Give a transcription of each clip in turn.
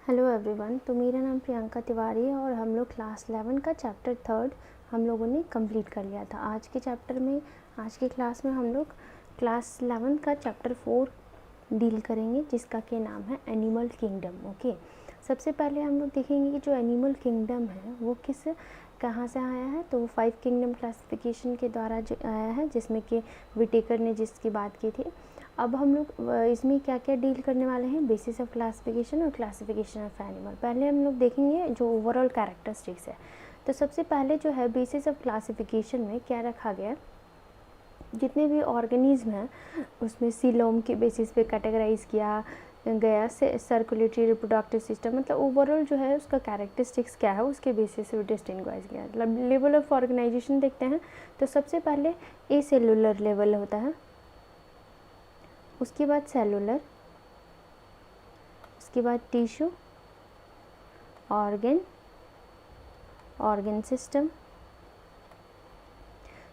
Hello everyone. तो मेरा नाम प्रियंका तिवारी है और हम लोग क्लास 11 का चैप्टर 3 हम लोगों ने कंप्लीट कर लिया था। आज के चैप्टर में आज की क्लास में हम लोग क्लास 11 का चैप्टर 4 डील करेंगे, जिसका के नाम है एनिमल किंगडम। ओके, सबसे पहले हम लोग देखेंगे कि जो एनिमल किंगडम है वो कहाँ से आया है। तो वो 5 किंगडम क्लासिफिकेशन के द्वारा जो आया है, जिसमें कि विटेकर ने जिसकी बात की थी। अब हम लोग इसमें क्या क्या डील करने वाले हैं, बेसिस ऑफ क्लासिफिकेशन और क्लासिफिकेशन ऑफ एनिमल। पहले हम लोग देखेंगे जो ओवरऑल कैरेक्टरिस्टिक्स है। तो सबसे पहले जो है बेसिस ऑफ क्लासिफिकेशन में क्या रखा गया, जितने भी ऑर्गेनिज्म हैं उसमें सीलोम के बेसिस पे कैटेगराइज किया गया से सर्कुलेटरी रिप्रोडक्टिव सिस्टम, मतलब ओवरऑल जो है उसका कैरेक्टरिस्टिक्स क्या है उसके बेसिस से डिस्टिंग्विश किया। मतलब लेवल ऑफ ऑर्गेनाइजेशन देखते हैं तो सबसे पहले ए सेलुलर लेवल होता है, उसके बाद सेलुलर, उसके बाद टिश्यू, ऑर्गन सिस्टम।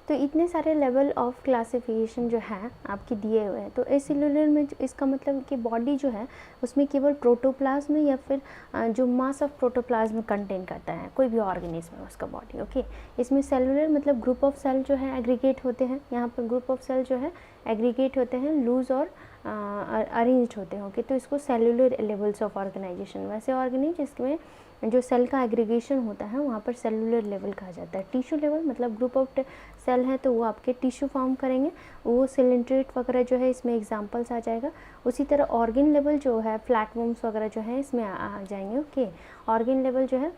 तो इतने सारे लेवल ऑफ क्लासिफिकेशन जो है आपके दिए हुए हैं। तो एसेलुलर में इसका मतलब कि बॉडी जो है उसमें केवल प्रोटोप्लाज्म या फिर जो मास ऑफ प्रोटोप्लाज्म कंटेन करता है कोई भी ऑर्गेनिज्म है उसका बॉडी। ओके, इसमें सेलुलर मतलब ग्रुप ऑफ सेल जो है एग्रीगेट होते हैं। यहाँ पर ग्रुप ऑफ सेल जो है एग्रीगेट होते हैं, लूज और अरेंज्ड होते हैं। ओके, तो इसको सेलुलर लेवल्स ऑफ ऑर्गेनाइजेशन। वैसे ऑर्गेनिज जिसमें जो सेल का एग्रीगेशन होता है वहाँ पर सेलुलर लेवल कहा जाता है। टिश्यू लेवल मतलब ग्रुप ऑफ सेल है तो वो आपके टिश्यू फॉर्म करेंगे, वो सिलेंट्रेट वगैरह जो है इसमें एग्जांपल्स आ जाएगा। उसी तरह ऑर्गन लेवल जो है फ्लैटवर्म्स वगैरह जो है इसमें आ जाएंगे। ओके, ऑर्गन लेवल जो है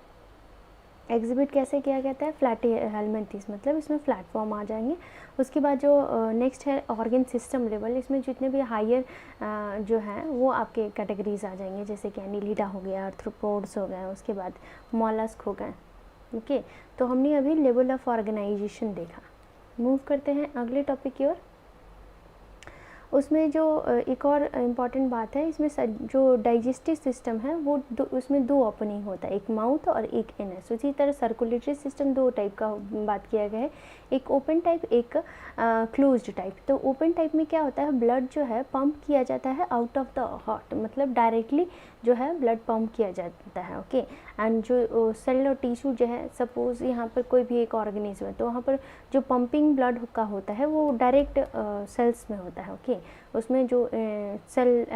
एग्जिबिट कैसे किया जाता है, फ्लैट हेलमिंथेस, मतलब इसमें प्लेटफॉर्म आ जाएंगे। उसके बाद जो नेक्स्ट है ऑर्गन सिस्टम लेवल, इसमें जितने भी हायर जो हैं वो आपके कैटेगरीज आ जाएंगे, जैसे कि एनिलिडा हो गया, आर्थ्रोपोड्स हो गए, उसके बाद मॉलस्क हो गए। ओके, तो हमने अभी लेवल ऑफ ऑर्गेनाइजेशन देखा। मूव करते हैं अगले टॉपिक की ओर। उसमें जो एक और इम्पॉर्टेंट बात है, इसमें जो डाइजेस्टिव सिस्टम है वो उसमें दो ओपनिंग होता है, एक माउथ और एक इनस। उसी तरह सर्कुलेटरी सिस्टम दो टाइप का बात किया गया है, एक ओपन टाइप, एक क्लोज्ड टाइप। तो ओपन टाइप में क्या होता है, ब्लड जो है पंप किया जाता है आउट ऑफ द हार्ट, मतलब डायरेक्टली जो है ब्लड पंप किया जाता है। ओके, एंड जो सेल और टिश्यू जो है, सपोज यहाँ पर कोई भी एक ऑर्गेनिज्म है तो वहाँ पर जो पंपिंग ब्लड का होता है वो डायरेक्ट सेल्स में होता है। ओके, उसमें जो सेल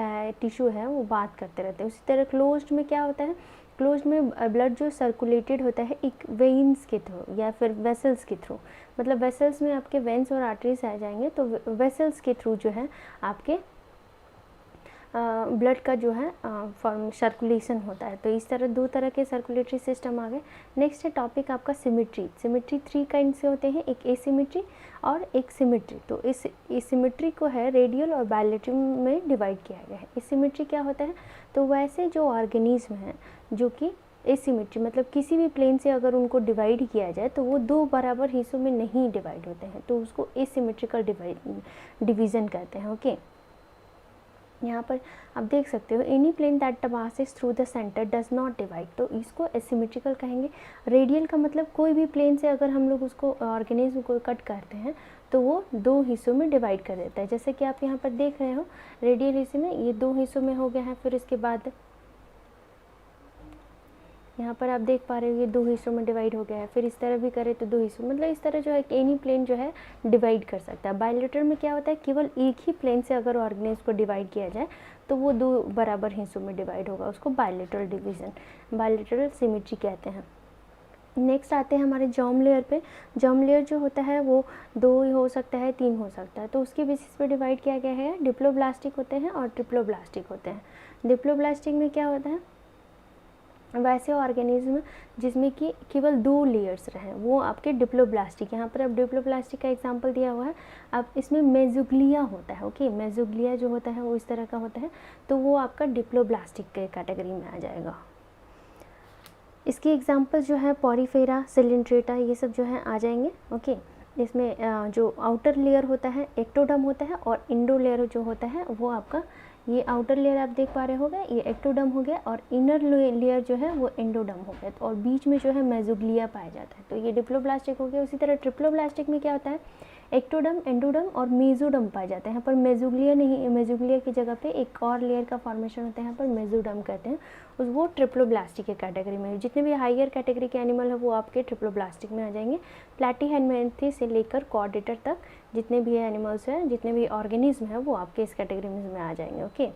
टिश्यू है वो बात करते रहते हैं। उसी तरह क्लोज्ड में क्या होता है, क्लोज्ड में ब्लड जो सर्कुलेटेड होता है एक वेन्स के थ्रू या फिर वेसल्स के थ्रू, मतलब वेसल्स में आपके वेन्स और आर्टरीज आ जाएंगे, तो वेसल्स के थ्रू जो है आपके ब्लड का जो है फॉर्म सर्कुलेशन होता है। तो इस तरह दो तरह के सर्कुलेटरी सिस्टम आ गए। नेक्स्ट है टॉपिक आपका सिमेट्री। सिमेट्री 3 काइंड से होते हैं, एक एसिमेट्री और एक सिमेट्री। तो इस एसिमेट्री को है रेडियल और बायलैटरल में डिवाइड किया गया है। एसिमेट्री क्या होता है, तो वैसे जो ऑर्गेनिज्म हैं जो कि एसिमेट्री मतलब किसी भी प्लेन से अगर उनको डिवाइड किया जाए तो वो दो बराबर हिस्सों में नहीं डिवाइड होते हैं, तो उसको एसिमेट्रिकल डिवीज़न कहते हैं। ओके, यहाँ पर आप देख सकते हो, any plane that passes through the centre does not divide, तो इसको एसिमेट्रिकल कहेंगे। रेडियल का मतलब कोई भी प्लेन से अगर हम लोग उसको ऑर्गेनिज्म को कट करते हैं तो वो दो हिस्सों में डिवाइड कर देता है। जैसे कि आप यहाँ पर देख रहे हो रेडियल हिस्से में ये दो हिस्सों में हो गया है, फिर इसके बाद यहाँ पर आप देख पा रहे हो ये दो हिस्सों में डिवाइड हो गया है, फिर इस तरह भी करें तो दो हिस्सों, मतलब इस तरह जो है एनी प्लेन जो है डिवाइड कर सकता है। बायलैटरल में क्या होता है, केवल एक ही प्लेन से अगर ऑर्गेनिज्म को डिवाइड किया जाए तो वो दो बराबर हिस्सों में डिवाइड होगा, उसको बायलैटरल डिवीज़न, बायलैटरल सिमेट्री कहते हैं। नेक्स्ट आते हैं हमारे जर्म लेयर पे। जर्म लेयर जो होता है वो 2 हो सकता है, 3 हो सकता है, तो उसके बेसिस पे डिवाइड किया गया है। डिप्लोब्लास्टिक होते हैं और ट्रिप्लोब्लास्टिक होते हैं। डिप्लोब्लास्टिक में क्या होता है, वैसे ऑर्गेनिज्म जिसमें कि केवल 2 लेयर्स रहें वो आपके डिप्लोब्लास्टिक। यहाँ पर अब डिप्लोब्लास्टिक का एग्जांपल दिया हुआ है। अब इसमें मेजोग्लिया होता है। ओके, मेजोग्लिया जो होता है वो इस तरह का होता है, तो वो आपका डिप्लोब्लास्टिक के कैटेगरी में आ जाएगा। इसके एग्जांपल जो है पॉरीफेरा, सिलेंट्रेटा, ये सब जो है आ जाएंगे। ओके, इसमें जो आउटर लेयर होता है एक्टोडर्म होता है और इंडो लेयर जो होता है वो आपका, ये आउटर लेयर आप देख पा रहे होगे ये एक्टोडर्म हो गया और इनर लेयर जो है वो एंडोडर्म हो गया, और बीच में जो है मेजोग्लिया पाया जाता है, तो ये डिप्लोब्लास्टिक हो गया। उसी तरह ट्रिप्लोब्लास्टिक में क्या होता है, एक्टोडर्म, एंडोडर्म और मेसोडर्म पाए जाते हैं। यहाँ पर मेसोग्लिया नहीं, मेसोग्लिया की जगह पे एक और लेयर का फॉर्मेशन होता है, यहाँ पर मेसोडर्म कहते हैं। वो ट्रिप्लोब्लास्टिक के कैटेगरी में, जितने भी हाइयर कैटेगरी के एनिमल है वो आपके ट्रिप्लोब्लास्टिक में आ जाएंगे। प्लैटीहेलमिन्थी से लेकर कॉर्डेटर तक जितने भी एनिमल्स हैं, जितने भी ऑर्गेनिज्म हैं, वो आपके इस कैटेगरी में आ जाएंगे। ओके,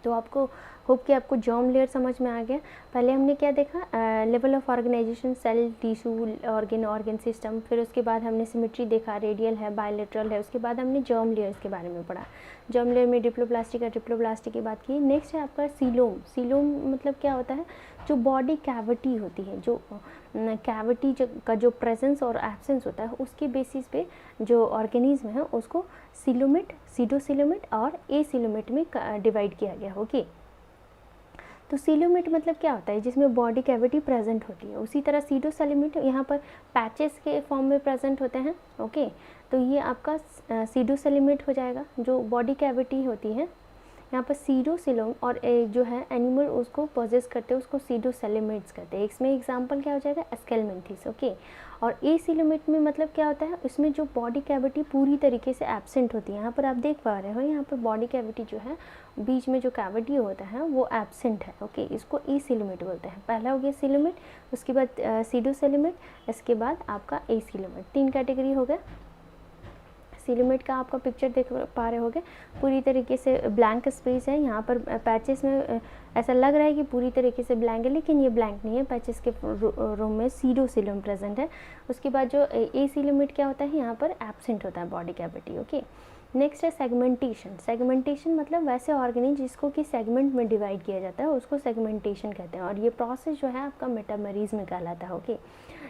तो आपको होप कि आपको जर्म लेयर समझ में आ गया। पहले हमने क्या देखा, level of organisation, cell, tissue, organ system. फिर उसके बाद हमने सिमेट्री देखा, रेडियल है, बायलेटरल है। उसके बाद हमने जर्म लेयर्स के बारे में पढ़ा। जर्म लेयर में डिप्लोप्लास्टिक है, ट्रिप्लोप्लास्टिक की बात की। नेक्स्ट है आपका सीलोम। सीलोम मतलब क्या होता है, जो बॉडी कैविटी होती है, जो कैविटी का जो प्रेजेंस और एब्सेंस होता है, उसके बेसिस पे जो ऑर्गेनिज्म है उसको सीलोमेट, सीडोसीलोमेट और एसीलोमेट में डिवाइड किया गया। ओके, तो सीलोमेट मतलब क्या होता है, जिसमें बॉडी कैविटी प्रेजेंट होती है। उसी तरह सीडोसेलोमेट यहाँ पर पैचेस के फॉर्म में प्रेजेंट होते हैं। ओके, तो ये आपका सीडोसेलोमेट हो जाएगा, जो बॉडी कैविटी होती है। यहाँ पर सीडोसिलोम और जो है एनिमल उसको पोजेस करते हैं, उसको सीडोसेलोमेट्स कहते हैं। इसमें एग्जांपल क्या हो जाएगा, एस्केलमेंथिस। ओके, और एसीलोमेट में मतलब क्या होता है, इसमें जो बॉडी कैविटी पूरी तरीके से एब्सेंट होती है। यहाँ पर आप देख पा रहे हो, यहाँ पर बॉडी कैविटी जो है, बीच में जो कैविटी होता है वो एब्सेंट है। ओके, इसको एसीलोमेट बोलते हैं। पहला हो गया सीलोमेट, उसके बाद सीडोसेलोमेट, इसके बाद आपका एसीलोमेट। 3 कैटेगरी हो गए। सीलोमेट का आपका पिक्चर देख पा रहे होगे, पूरी तरीके से ब्लैंक स्पेस है। यहाँ पर पैचेस में ऐसा लग रहा है कि पूरी तरीके से ब्लैंक है, लेकिन ये ब्लैंक नहीं है। पैचेस के रूम में सीडोसिलोम प्रेजेंट है। उसके बाद जो एसीलोमेट क्या होता है, यहाँ पर एब्सेंट होता है बॉडी कैविटी। ओके, नेक्स्ट है सेगमेंटेशन। सेगमेंटेशन मतलब वैसे ऑर्गेनिज जिसको कि सेगमेंट में डिवाइड किया जाता है, उसको सेगमेंटेशन कहते हैं। और ये प्रोसेस जो है आपका मेटामेरिज्म कहलाता है। ओके,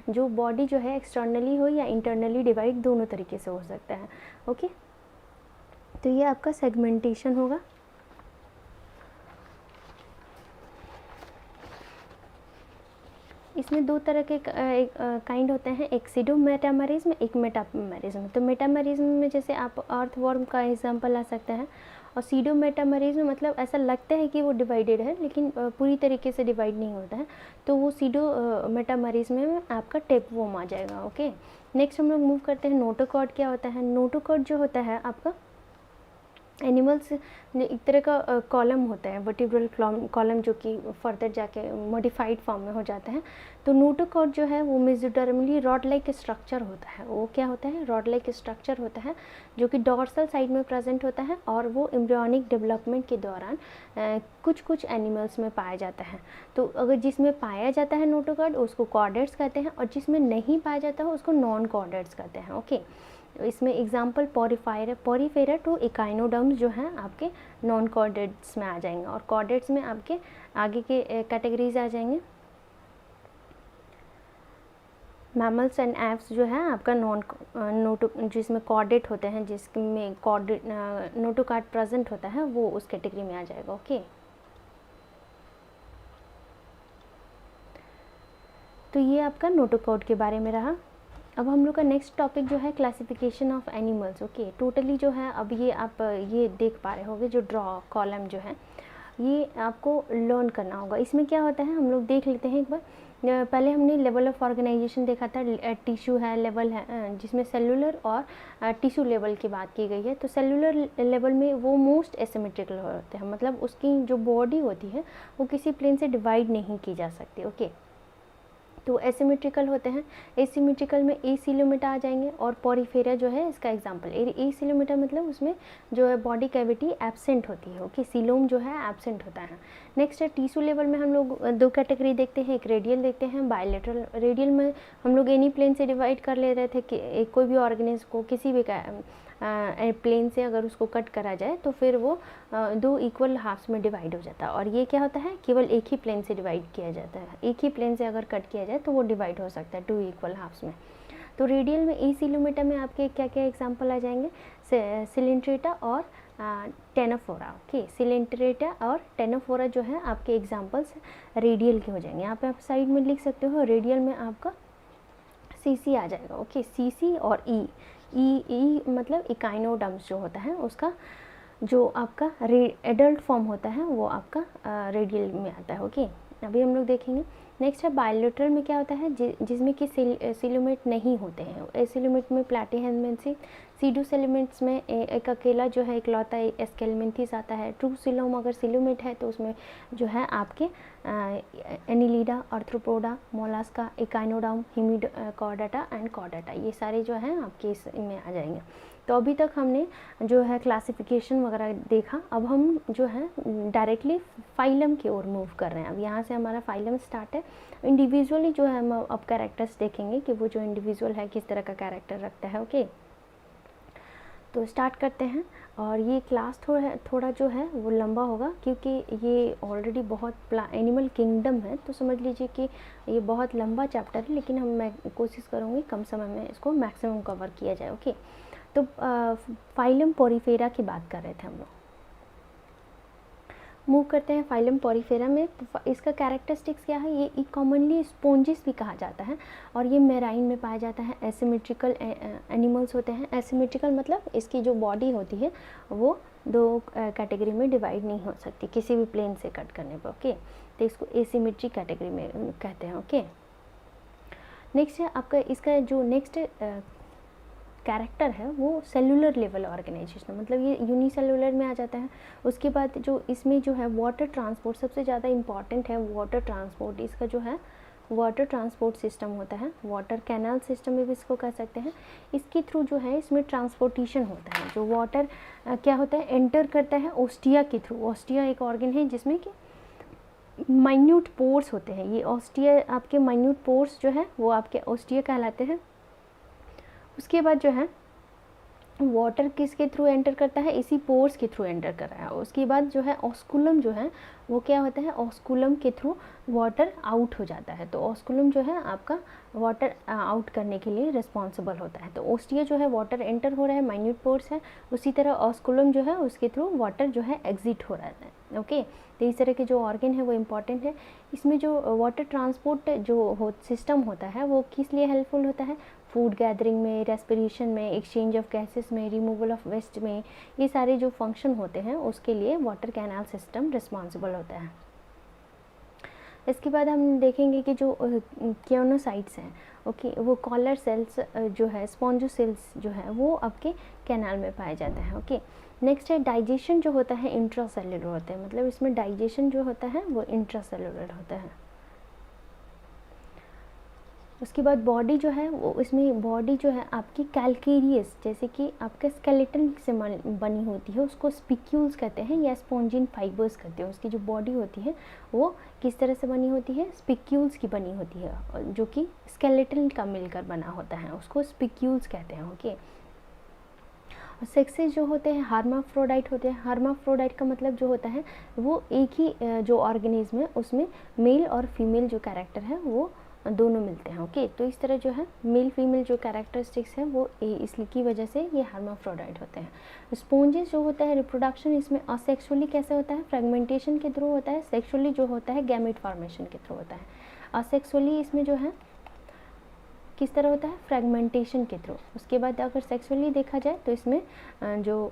जो बॉडी जो है एक्सटर्नली हो या इंटरनली डिवाइड, दोनों तरीके से हो सकता है। ओके, तो ये आपका सेगमेंटेशन होगा। इसमें 2 तरह के काइंड होते हैं, एक सीडोमेटामेरिज्म, एक मेटामेरिज्म। तो मेटामेरिज्म में जैसे आप अर्थवर्म का एग्जांपल ला सकते हैं, और सीडोमेटामेरिज्म मतलब ऐसा लगता है कि वो डिवाइडेड है, लेकिन पूरी तरीके से डिवाइड नहीं होता है। तो वो सीडोमेटामेरिज्म में आपका टेपवर्म आ जाएगा। ओके, नेक्स्ट हम लोग मूव करते हैं, नोटोकॉर्ड क्या होता है। नोटोकॉर्ड जो होता है आपका एनिमल्स एक तरह का कॉलम होता है, वर्टिब्रल कॉलम, जो कि फर्दर जाके मॉडिफाइड फॉर्म में हो जाता है। तो नोटोकॉर्ड जो है वो मेसोडर्मली रॉड लाइक स्ट्रक्चर होता है। वो क्या होता है, रॉड लाइक स्ट्रक्चर होता है, जो कि डॉर्सल साइड में प्रेजेंट होता है, और वो एम्ब्रियोनिक डेवलपमेंट के दौरान कुछ एनिमल्स में पाया जाता है। तो अगर जिसमें पाया जाता है नोटोकॉर्ड, उसको कॉर्डेट्स कहते हैं, और जिसमें नहीं पाया जाता है उसको नॉन कॉर्डेट्स कहते हैं। ओके, इसमें एग्जाम्पल पॉरीफेरा टू इकाइनोडर्म्स जो हैं आपके नॉन कॉर्डेट्स में आ जाएंगे, और कॉर्डेट्स में आपके आगे के कैटेगरीज आ जाएंगे। मैमल्स एंड एप्स जो है आपका जिसमें कॉर्डेट होते हैं, जिसमें कॉर्डेट नोटोकॉर्ड प्रेजेंट होता है, वो उस कैटेगरी में आ जाएगा। ओके, तो ये आपका नोटोकॉर्ड के बारे में रहा। अब हम लोग का नेक्स्ट टॉपिक जो है classification of animals. Okay, totally जो है अब ये आप ये देख पा रहे होंगे, जो ड्रॉ कॉलम जो है ये आपको लर्न करना होगा। इसमें क्या होता है हम लोग देख लेते हैं एक बार। पहले हमने लेवल ऑफ ऑर्गेनाइजेशन देखा था, टिश्यू है, लेवल है, जिसमें सेलुलर और टिश्यू लेवल की बात की गई है। तो सेलुलर लेवल में वो मोस्ट एसिमेट्रिकल होते हैं, मतलब उसकी जो बॉडी होती है वो किसी प्लेन से डिवाइड नहीं की जा सकती। ओके, तो एसिमेट्रिकल होते हैं। एसिमेट्रिकल में एसीलोमेटा आ जाएंगे, और पॉरीफेरा जो है इसका एग्जांपल। एसीलोमेटा मतलब उसमें जो है बॉडी कैविटी एब्सेंट होती है। ओके, सीलोम जो है एब्सेंट होता है। नेक्स्ट है टिश्यू लेवल में हम लोग 2 कैटेगरी देखते हैं, एक रेडियल देखते हैं, बायलेटरल। रेडियल में हम लोग एनी प्लेन से डिवाइड कर ले रहे थे कि कोई भी ऑर्गेनिज्म को किसी भी प्लेन से अगर उसको कट करा जाए तो फिर वो 2 इक्वल हाफ्स में डिवाइड हो जाता है। और ये क्या होता है, केवल एक ही प्लेन से डिवाइड किया जाता है। एक ही प्लेन से अगर कट किया जाए तो वो डिवाइड हो सकता है 2 इक्वल हाफ्स में। तो रेडियल में एसीलोमेटा में आपके क्या क्या एग्जांपल आ जाएंगे, सिलेंट्रेटा और टेनोफोरा। ओके, सिलेंट्रेटा और टेनोफोरा जो है आपके एग्जांपल्स रेडियल के हो जाएंगे। यहाँ पे आप साइड में लिख सकते हो, रेडियल में आपका सीसी आ जाएगा। ओके, सीसी और ई मतलब इकाइनोडर्म्स जो होता है उसका जो आपका एडल्ट फॉर्म होता है वो आपका रेडियल में आता है। ओके, अभी हम लोग देखेंगे। नेक्स्ट है बायलेटरल में क्या होता है, जिसमें कि सिलोमेट नहीं होते हैं। एसिलोमेट में प्लैटिहेलमिन्थेस, सीडोसिलोमेट्स में एक अकेला जो है इकलौता एस्केलमिन्थेस आता है। ट्रू सिलोम अगर सिलोमेट है तो उसमें जो है आपके Annelida, Arthropoda, Mollusca, Echinoderm, Hemichordata and Chordata, ये सारे जो हैं आपके इसमें आ जाएंगे। तो अभी तक हमने जो है क्लासिफिकेशन वगैरह देखा, अब हम जो है डायरेक्टली फाइलम की ओर मूव कर रहे हैं। अब यहाँ से हमारा फाइलम स्टार्ट है। इंडिविजुअली जो है हम अब कैरेक्टर्स देखेंगे कि वो जो इंडिविजुअल है किस तरह का कैरेक्टर रखता है। ओके, तो स्टार्ट करते हैं। और ये क्लास थोड़ा जो है वो लंबा होगा, क्योंकि ये ऑलरेडी बहुत एनिमल किंगडम है, तो समझ लीजिए कि ये बहुत लंबा चैप्टर है, लेकिन मैं कोशिश करूँगी कम समय में इसको मैक्सिमम कवर किया जाए। ओके, तो फाइलम पोरीफेरा की बात कर रहे थे हम लोग। मूव करते हैं फाइलम पोरीफेरा में। इसका कैरेक्टरिस्टिक्स क्या है, ये कॉमनली स्पॉन्जिस भी कहा जाता है और ये मेराइन में पाया जाता है। एसिमेट्रिकल एनिमल्स होते हैं। एसिमेट्रिकल मतलब इसकी जो बॉडी होती है वो दो कैटेगरी में डिवाइड नहीं हो सकती किसी भी प्लेन से कट करने पर। ओके, तो इसको एसिमेट्रिक कैटेगरी में कहते हैं। ओके, नेक्स्ट है आपका इसका जो नेक्स्ट कैरेक्टर है वो सेलुलर लेवल ऑर्गेनाइजेशन, मतलब ये यूनिसेलुलर में आ जाता है। उसके बाद जो इसमें जो है वाटर ट्रांसपोर्ट सबसे ज़्यादा इम्पॉर्टेंट है। वाटर ट्रांसपोर्ट इसका जो है वाटर ट्रांसपोर्ट सिस्टम होता है, वाटर कैनाल सिस्टम में भी इसको कह सकते हैं। इसके थ्रू जो है इसमें ट्रांसपोर्टेशन होता है। जो वाटर क्या होता है, एंटर करता है ओस्टिया के थ्रू। ओस्टिया एक ऑर्गन है जिसमें कि माइन्यूट पोर्स होते हैं। ये ओस्टिया आपके माइन्यूट पोर्स जो है वो आपके ओस्टिया कहलाते हैं। उसके बाद जो है वाटर किसके थ्रू एंटर करता है, इसी पोर्स के थ्रू एंटर कर रहा है। उसके बाद जो है ऑस्कुलम जो है वो क्या होता है, ऑस्कुलम के थ्रू वाटर आउट हो जाता है। तो ऑस्कुलम जो है आपका वाटर आउट करने के लिए रिस्पॉन्सिबल होता है। तो ओस्टिया जो है वाटर एंटर हो रहा है, माइन्यूट पोर्स है। उसी तरह ऑस्कुलम जो है उसके थ्रू वाटर जो है एग्जिट हो रहा है। ओके, तो इस तरह के जो ऑर्गन है वो इम्पॉर्टेंट है। इसमें जो वाटर ट्रांसपोर्ट जो सिस्टम होता है वो किस लिए हेल्पफुल होता है, फूड गैदरिंग में, रेस्पिरेशन में, एक्सचेंज ऑफ गैसेस में, रिमूवल ऑफ वेस्ट में, ये सारे जो फंक्शन होते हैं उसके लिए वाटर कैनाल सिस्टम रिस्पॉन्सिबल होता है। इसके बाद हम देखेंगे कि जो क्योनोसाइट्स हैं, ओके, वो कॉलर सेल्स जो है, स्पॉन्जोसेल्स जो है वो आपके कैनाल में पाए जाते हैं। ओके, नेक्स्ट है डाइजेशन जो होता है इंट्रासेलुलर होता है, मतलब इसमें डाइजेशन जो होता है वो इंट्रासेलुलर होता है। उसके बाद बॉडी जो है वो, इसमें बॉडी जो है आपकी कैल्केरियस, जैसे कि आपका स्केलेटन से बनी होती है, उसको स्पिक्यूल्स कहते हैं या स्पॉन्जिन फाइबर्स कहते हैं। उसकी जो बॉडी होती है वो किस तरह से बनी होती है, स्पिक्यूल्स की बनी होती है, जो कि स्केलेटन का मिलकर बना होता है, उसको स्पिक्यूल्स कहते हैं। ओके, सेक्सेस जो होते हैं हार्माफ्रोडाइट होते हैं। हार्माफ्रोडाइट का मतलब जो होता है वो एक ही जो ऑर्गेनिज्म है उसमें मेल और फीमेल जो कैरेक्टर है वो दोनों मिलते हैं। ओके, तो इस तरह जो है मेल फीमेल जो कैरेक्टरिस्टिक्स है वो इसकी वजह से ये हार्माफ्रोडाइट होते हैं। स्पॉन्जेस जो होता है रिप्रोडक्शन इसमें असेक्सुअली कैसे होता है, फ्रेगमेंटेशन के थ्रू होता है। सेक्सुअली जो होता है गैमेट फॉर्मेशन के थ्रू होता है। असेक्सुअली इसमें जो है किस तरह होता है, फ्रेगमेंटेशन के थ्रू। उसके बाद अगर सेक्सुअली देखा जाए तो इसमें जो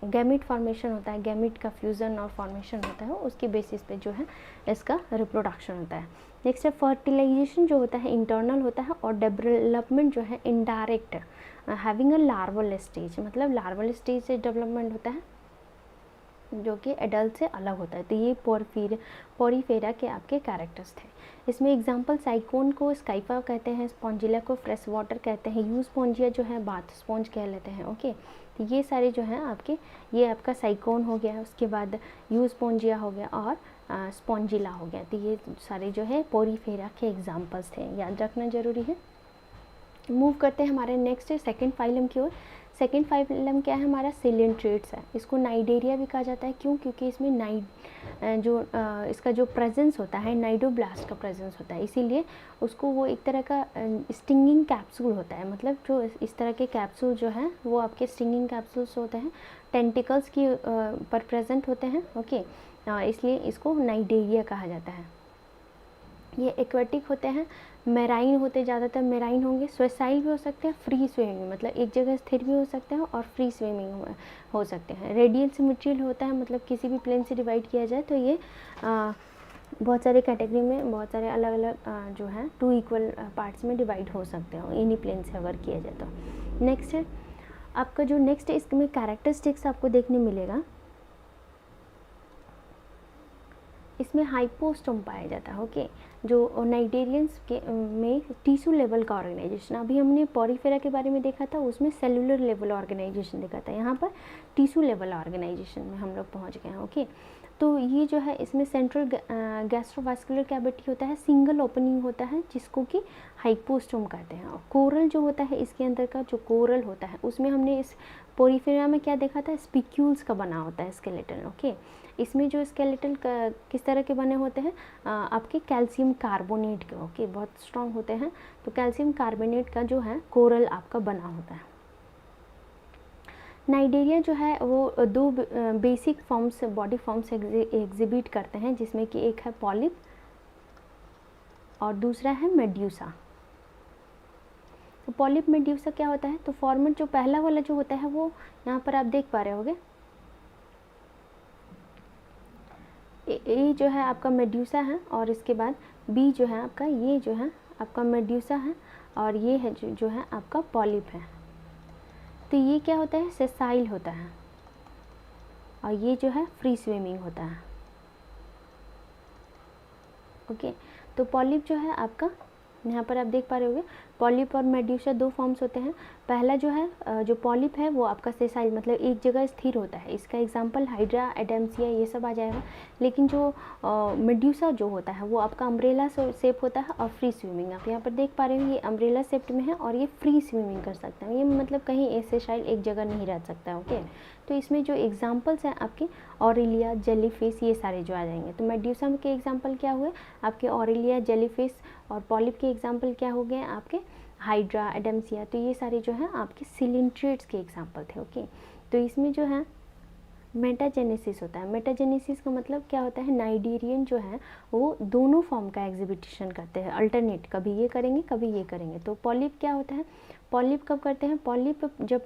गैमेट फॉर्मेशन होता है, गैमेट का फ्यूज़न और फॉर्मेशन होता है, उसके बेसिस पे जो है इसका रिप्रोडक्शन होता है। नेक्स्ट है फर्टिलाइजेशन जो होता है इंटरनल होता है, और डेवलपमेंट जो है indirect, having a larval stage, मतलब लार्वल स्टेज से डेवलपमेंट होता है जो कि एडल्ट से अलग होता है। तो ये पोरीफेरा के आपके कैरेक्टर्स थे। इसमें एग्जांपल साइकोन को स्काइफा कहते हैं, स्पॉन्जिला को फ्रेश वाटर कहते हैं, यू स्पॉन्जिया जो है बाथ स्पॉन्ज कह लेते हैं। ओके, तो ये सारे जो हैं आपके, ये आपका साइकोन हो गया, उसके बाद यू स्पॉन्जिया हो गया और स्पॉन्जिला हो गया। तो ये सारे जो है पोरीफेरा के एग्जाम्पल्स थे, याद रखना जरूरी है। मूव करते हैं हमारे नेक्स्ट सेकेंड फाइलम की ओर। सेकेंड फाइलम क्या है हमारा, सिलेंट्रेट्स है। इसको नाइडेरिया भी कहा जाता है। क्यों, क्योंकि इसमें इसका जो प्रेजेंस होता है नाइडोब्लास्ट का प्रेजेंस होता है, इसीलिए उसको वो एक तरह का स्टिंगिंग कैप्सूल होता है। मतलब जो इस तरह के कैप्सूल जो हैं वो आपके स्टिंगिंग कैप्सूल्स होते हैं, टेंटिकल्स की पर प्रेजेंट होते हैं। ओके, इसलिए इसको नाइडेरिया कहा जाता है। ये एक्वेटिक होते हैं, मेराइन होते, ज़्यादातर मेराइन होंगे, सोसाइल भी हो सकते हैं, फ्री स्विमिंग मतलब एक जगह स्थिर भी हो सकते हैं और फ्री स्विमिंग हो सकते हैं। रेडियल सिमेट्रियल होता है, मतलब किसी भी प्लेन से डिवाइड किया जाए तो ये बहुत सारे कैटेगरी में बहुत सारे अलग अलग जो है 2 इक्वल पार्ट्स में डिवाइड हो सकते हो इन्हीं प्लेन से अगर किया जाए तो। नेक्स्ट है आपका जो नेक्स्ट इसमें कैरेक्टरिस्टिक्स आपको देखने मिलेगा, इसमें हाइपोस्टोम पाया जाता है। ओके, जो नाइटेरियंस के में टिश्यू लेवल का ऑर्गेनाइजेशन, अभी हमने पॉरीफेरा के बारे में देखा था, उसमें सेलुलर लेवल ऑर्गेनाइजेशन देखा था, यहाँ पर टिश्यू लेवल ऑर्गेनाइजेशन में हम लोग पहुँच गए हैं। ओके, तो ये जो है इसमें सेंट्रल गैस्ट्रोवास्कुलर कैविटी होता है, सिंगल ओपनिंग होता है जिसको कि हाइपोस्टोम कहते हैं। और कोरल जो होता है इसके अंदर का जो कोरल होता है उसमें हमने इस पोरीफेरा में क्या देखा था, स्पिक्यूल्स का बना होता है स्केलेटन। ओके, इसमें जो स्केलेटन किस तरह के बने होते हैं, आपके कैल्शियम कार्बोनेट के। ओके, बहुत स्ट्रॉन्ग होते हैं, तो कैल्शियम कार्बोनेट का जो है कोरल आपका बना होता है। नाइडेरिया जो है वो 2 basic forms, body forms exhibit करते हैं, जिसमें कि एक है पॉलिप और दूसरा है मेड्यूसा। तो पॉलिप मेड्यूसा क्या होता है, तो फॉर्मेट जो पहला वाला जो होता है वो यहाँ पर आप देख पा रहे होगे, ए जो है आपका मेड्यूसा है और इसके बाद बी जो है आपका, ये जो है आपका मेड्यूसा है और ये है जो है आपका पॉलिप है। तो ये क्या होता है, सेसाइल होता है और ये जो है फ्री स्विमिंग होता है। ओके, तो पॉलिप जो है आपका यहाँ पर आप देख पा रहे होगे, पॉलिप और मेड्यूसा 2 फॉर्म्स होते हैं। पहला जो है जो पॉलिप है वो आपका सेसाइल मतलब एक जगह स्थिर होता है, इसका एग्जांपल हाइड्रा, एडेम्सिया ये सब आ जाएगा। लेकिन जो मेड्यूसा जो होता है वो आपका अम्ब्रेला शेप होता है और फ्री स्विमिंग, आप यहाँ पर देख पा रहे हो ये अम्ब्रेला शेप में है और ये फ्री स्विमिंग कर सकता है, ये मतलब कहीं सेसाइल एक जगह नहीं रह सकता है। ओके, तो इसमें जो एग्जाम्पल्स हैं आपके ऑरेलिया, जेलीफिश ये सारे जो आ जाएंगे। तो मेड्यूसा के एग्जाम्पल क्या हुए आपके, ऑरेलिया, जेलीफिश, और पॉलिप के एग्जाम्पल क्या हो गए आपके, हाइड्रा, एडेम्सिया। तो ये सारे जो हैं आपके सिलिंट्रेट्स के एग्जाम्पल थे। ओके, तो इसमें जो है मेटाजेनेसिस होता है। मेटाजेनेसिस का मतलब क्या होता है, नाइडेरियन जो है वो दोनों फॉर्म का एग्जिबिशन करते हैं, अल्टरनेट, कभी ये करेंगे कभी ये करेंगे। तो पॉलिप क्या होता है, पॉलिप कब करते हैं, पॉलिप जब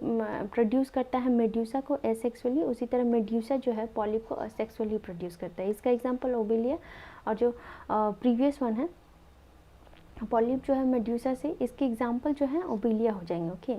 प्रोड्यूस करता है मेड्यूसा को एसेक्सुअली, उसी तरह मेड्यूसा जो है पॉलिप को असेक्सुअली प्रोड्यूस करता है। इसका एग्जाम्पल ओबेलिया, और जो प्रीवियस वन है पॉलिप जो है मेड्यूसा से, इसके एग्जाम्पल जो है ओबेलिया हो जाएंगे। ओके,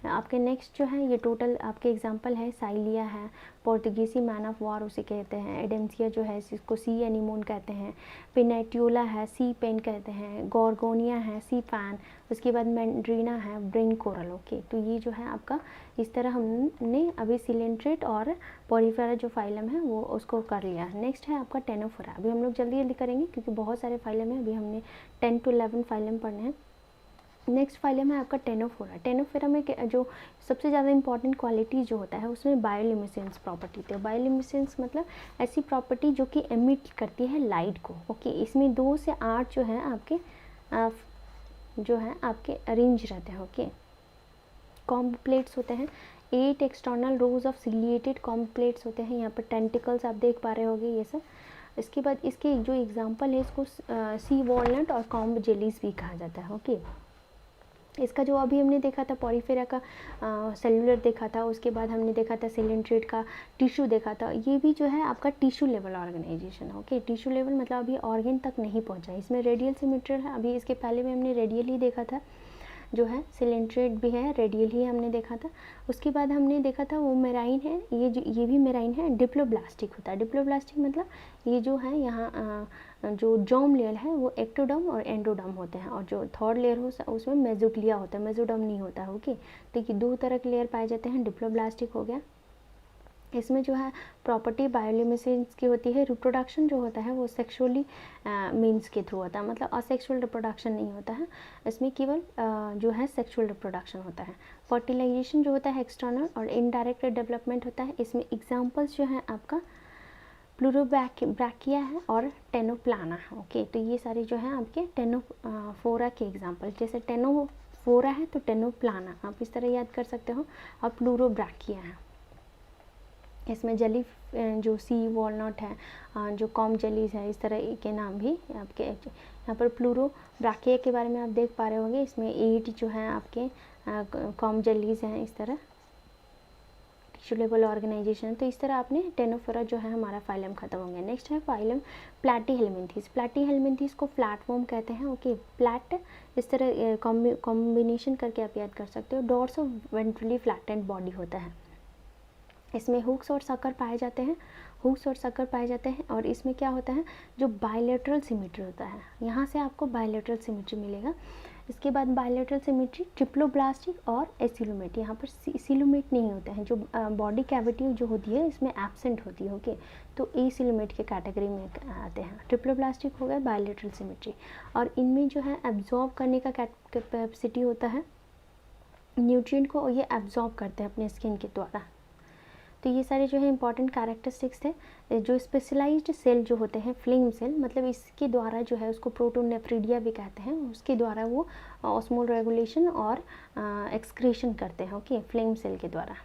आपके नेक्स्ट जो है ये टोटल आपके एग्जाम्पल है, साइलिया है, पोर्तुगीसी मैन ऑफ वॉर उसे कहते हैं, एडेम्सिया जो है इसको सी एनीमोन कहते हैं, पिनेट्यूला है सी पेन कहते हैं, गॉर्गोनिया है सी पैन, उसके बाद मैंड्रीना है ब्रेन कोरल। ओके, तो ये जो है आपका इस तरह हमने अभी सिलेंट्रेट और पोरीफेरा जो फाइलम है वो उसको कर लिया। नेक्स्ट है आपका टेनोफोरा, अभी हम लोग जल्दी जल्दी करेंगे क्योंकि बहुत सारे फाइलम है, अभी हमने 10 to 11 फाइलम पढ़ने हैं। नेक्स्ट फाइलम है आपका टेनोफोरा। टेनोफोरा में जो सबसे ज़्यादा इंपॉर्टेंट क्वालिटी जो होता है उसमें बायोल्यूमिनेसेंस प्रॉपर्टी होती है। बायोल्यूमिनेसेंस मतलब ऐसी प्रॉपर्टी जो कि एमिट करती है लाइट को। ओके, इसमें 2 से 8 जो है आपके जो है आपके अरेंज रहते हैं। ओके, कॉम्ब प्लेट्स होते हैं, 8 external rose of ciliated comb plates होते हैं, यहाँ पर टेंटिकल्स आप देख पा रहे होगे ये सब। इसके बाद इसके जो एग्जाम्पल है इसको सी वॉलनट और कॉम्ब जेलीज भी कहा जाता है। ओके, इसका जो अभी हमने देखा था पॉरीफेरा का सेलुलर देखा था, उसके बाद हमने देखा था सिलेंट्रेट का टिश्यू देखा था, ये भी जो है आपका tissue level organisation. Okay, tissue level मतलब अभी ऑर्गन तक नहीं पहुंचा, इसमें रेडियल सिमेट्रियल है, अभी इसके पहले में हमने रेडियल ही देखा था, जो है सिलेंट्रेट भी है, रेडियल ही हमने देखा था। उसके बाद हमने देखा था वो मेराइन है, ये भी मेराइन है, डिप्लोब्लास्टिक होता है। डिप्लोब्लास्टिक मतलब ये जो है यहाँ जो जॉम लेयर है वो एक्टोडर्म और एंडोडर्म होते हैं, और जो थर्ड लेयर हो उसमें मेजोग्लिया होता है, मेजोडर्म नहीं होता है। ओके, तो ये 2 तरह के लेयर पाए जाते हैं, डिप्लोब्लास्टिक हो गया। इसमें जो है प्रॉपर्टी बायोल्यूमिनेसेंस की होती है, रिप्रोडक्शन जो होता है वो सेक्सुअली मीन्स के थ्रू होता है, मतलब असेक्सुअल रिप्रोडक्शन नहीं होता है, इसमें केवल जो है सेक्सुअल रिप्रोडक्शन होता है। फर्टिलाइजेशन जो होता है एक्सटर्नल और इनडायरेक्ट डेवलपमेंट होता है। इसमें एग्जाम्पल्स जो है आपका प्लूरोब्रैकिया है और टेनोप्लाना है। ओके, तो ये सारे जो है आपके टेनोफोरा के एग्जाम्पल, जैसे टेनोफोरा है तो टेनोप्लाना आप इस तरह याद कर सकते हो, और प्लूरोब्रैकिया है। इसमें जली जो सी वॉलनट है, जो कॉम जेलीज है, इस तरह के नाम भी आपके यहाँ पर प्लूरोब्रैकिया के बारे में आप देख पा रहे होंगे। इसमें 8 जो है आपके कॉम जेलीज हैं इस तरह, टिश्यू लेवल ऑर्गेनाइजेशन। तो इस तरह आपने टेनोफोरा जो है हमारा फाइलम खत्म हो गया। नेक्स्ट है फाइलम प्लैटीहेलमिन्थेस। प्लैटीहेलमिन्थेस को फ्लैटवर्म कहते हैं। ओके, प्लैट इस तरह कॉम्बिनेशन करके आप याद कर सकते हो। डोर्सो वेंट्रली फ्लैटेंड बॉडी होता है। इसमें हुक्स और सकर पाए जाते हैं, हुक्स और सकर पाए जाते हैं। और इसमें क्या होता है, जो बायलेटरल सिमेट्री होता है, यहाँ से आपको बायलेटरल सिमेट्री मिलेगा। इसके बाद बायलेटरल सिमेट्री ट्रिप्लोब्लास्टिक और एसिलोमेट। यहाँ पर सिलोमेट नहीं होता है, जो बॉडी कैविटी जो होती है इसमें एब्सेंट होती है। ओके, तो एसिलोमेट के कैटेगरी में आते हैं। ट्रिप्लोब्लास्टिक हो गया बायलेटरल सिमेट्री, और इनमें जो है एब्जॉर्ब करने का कैपेसिटी होता है न्यूट्रिएंट को, और ये एब्जॉर्ब करते हैं अपने स्किन के द्वारा। तो ये सारे जो है इंपॉर्टेंट कैरेक्टरिस्टिक्स थे। जो स्पेशलाइज्ड सेल जो होते हैं, फ्लेम सेल, मतलब इसके द्वारा जो है उसको प्रोटोनेफ्रिडिया भी कहते हैं, उसके द्वारा वो ऑस्मोल रेगुलेशन और एक्सक्रीशन करते हैं। ओके, फ्लेम सेल के द्वारा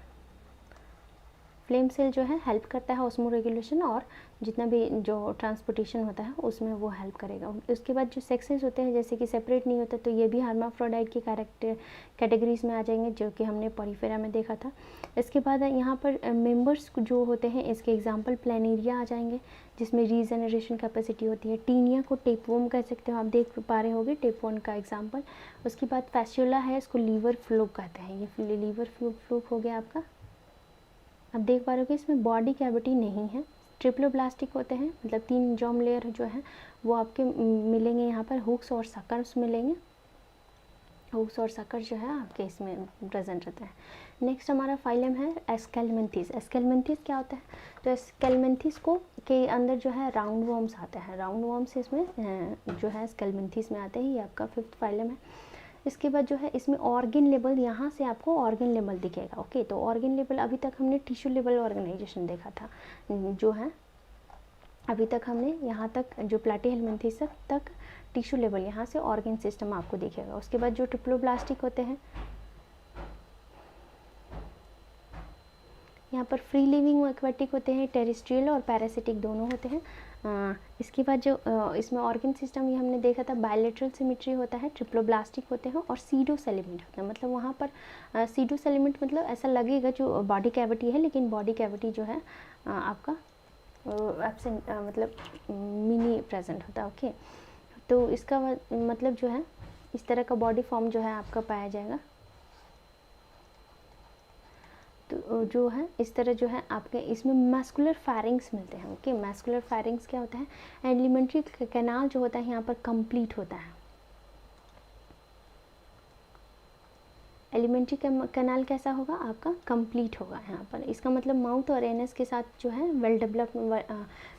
फ्लेम सेल जो है हेल्प करता है ऑस्मो रेगुलेशन, और जितना भी जो ट्रांसपोर्टेशन होता है उसमें वो हेल्प करेगा। उसके बाद जो सेक्सेस होते हैं जैसे कि सेपरेट नहीं होता, तो ये भी हर्माफ्रोडाइट की कैटेगरीज में आ जाएंगे, जो कि हमने पॉलीफेरा में देखा था। इसके बाद यहाँ पर मेंबर्स जो होते हैं, इसके एग्जांपल प्लेनेरिया आ जाएंगे, जिसमें रीजनरेशन कैपेसिटी होती है। टीनिया को टेपवोम कह सकते हो, आप देख पा रहे होगे टेपवोम का एग्जाम्पल। उसके बाद फैस्यूला है, इसको लीवर फ्लूक कहते हैं। ये लीवर फ्लूक हो गया आपका। अब देख पा रहे हो कि इसमें बॉडी कैविटी नहीं है, ट्रिप्लोब्लास्टिक होते हैं, मतलब 3 जॉर्म लेयर जो है वो आपके मिलेंगे। यहाँ पर हुक्स और सकर्स मिलेंगे, हुक्स और सकर जो है आपके इसमें प्रेजेंट रहते हैं। नेक्स्ट हमारा फाइलम है एस्केलमेंथिस। एस्केलमेंथिस क्या होता है, तो एस्केलमेंथिस को के अंदर जो है राउंड वॉर्म्स आते हैं, राउंड वॉर्म्स इसमें जो है एस्केलमेंथिस में आते हैं। ये आपका 5th फाइलम है। इसके बाद जो है इसमें ऑर्गन लेवल, यहाँ से आपको ऑर्गन लेवल दिखेगा। ओके, तो ऑर्गन लेवल अभी तक हमने टिश्यू लेवल ऑर्गेनाइजेशन देखा था, जो है अभी तक हमने यहाँ तक जो प्लैटीहेलमिन्थेस तक टिश्यू लेवल, यहाँ से ऑर्गन सिस्टम आपको दिखेगा। उसके बाद जो ट्रिप्लोब्लास्टिक होते हैं, यहाँ पर फ्री लिविंग एक्वेटिक होते हैं, टेरेस्ट्रियल और पैरासिटिक दोनों होते हैं। इसके बाद जो इसमें ऑर्गन सिस्टम ये हमने देखा था, बायलेटरल सिमेट्री होता है, ट्रिप्लोब्लास्टिक होते हैं और सीडो सेलिमेंट होते हैं। मतलब वहाँ पर सीडो सेलिमेंट मतलब ऐसा लगेगा जो बॉडी कैविटी है, लेकिन बॉडी कैविटी जो है आपका एब्सेंट, मतलब मिनी प्रेजेंट होता है। ओके, तो इसका मतलब जो है इस तरह का बॉडी फॉर्म जो है आपका पाया जाएगा। तो जो है इस तरह जो है आपके इसमें मैस्कुलर फायरिंग्स मिलते हैं। ओके, मैस्कुलर फायरिंग्स क्या होता है, एलिमेंट्री कैनाल जो होता है यहाँ पर कंप्लीट होता है। एलिमेंट्री कैनाल कैसा होगा आपका, कंप्लीट होगा यहाँ पर। इसका मतलब माउथ और एनस के साथ जो है वेल डेवलप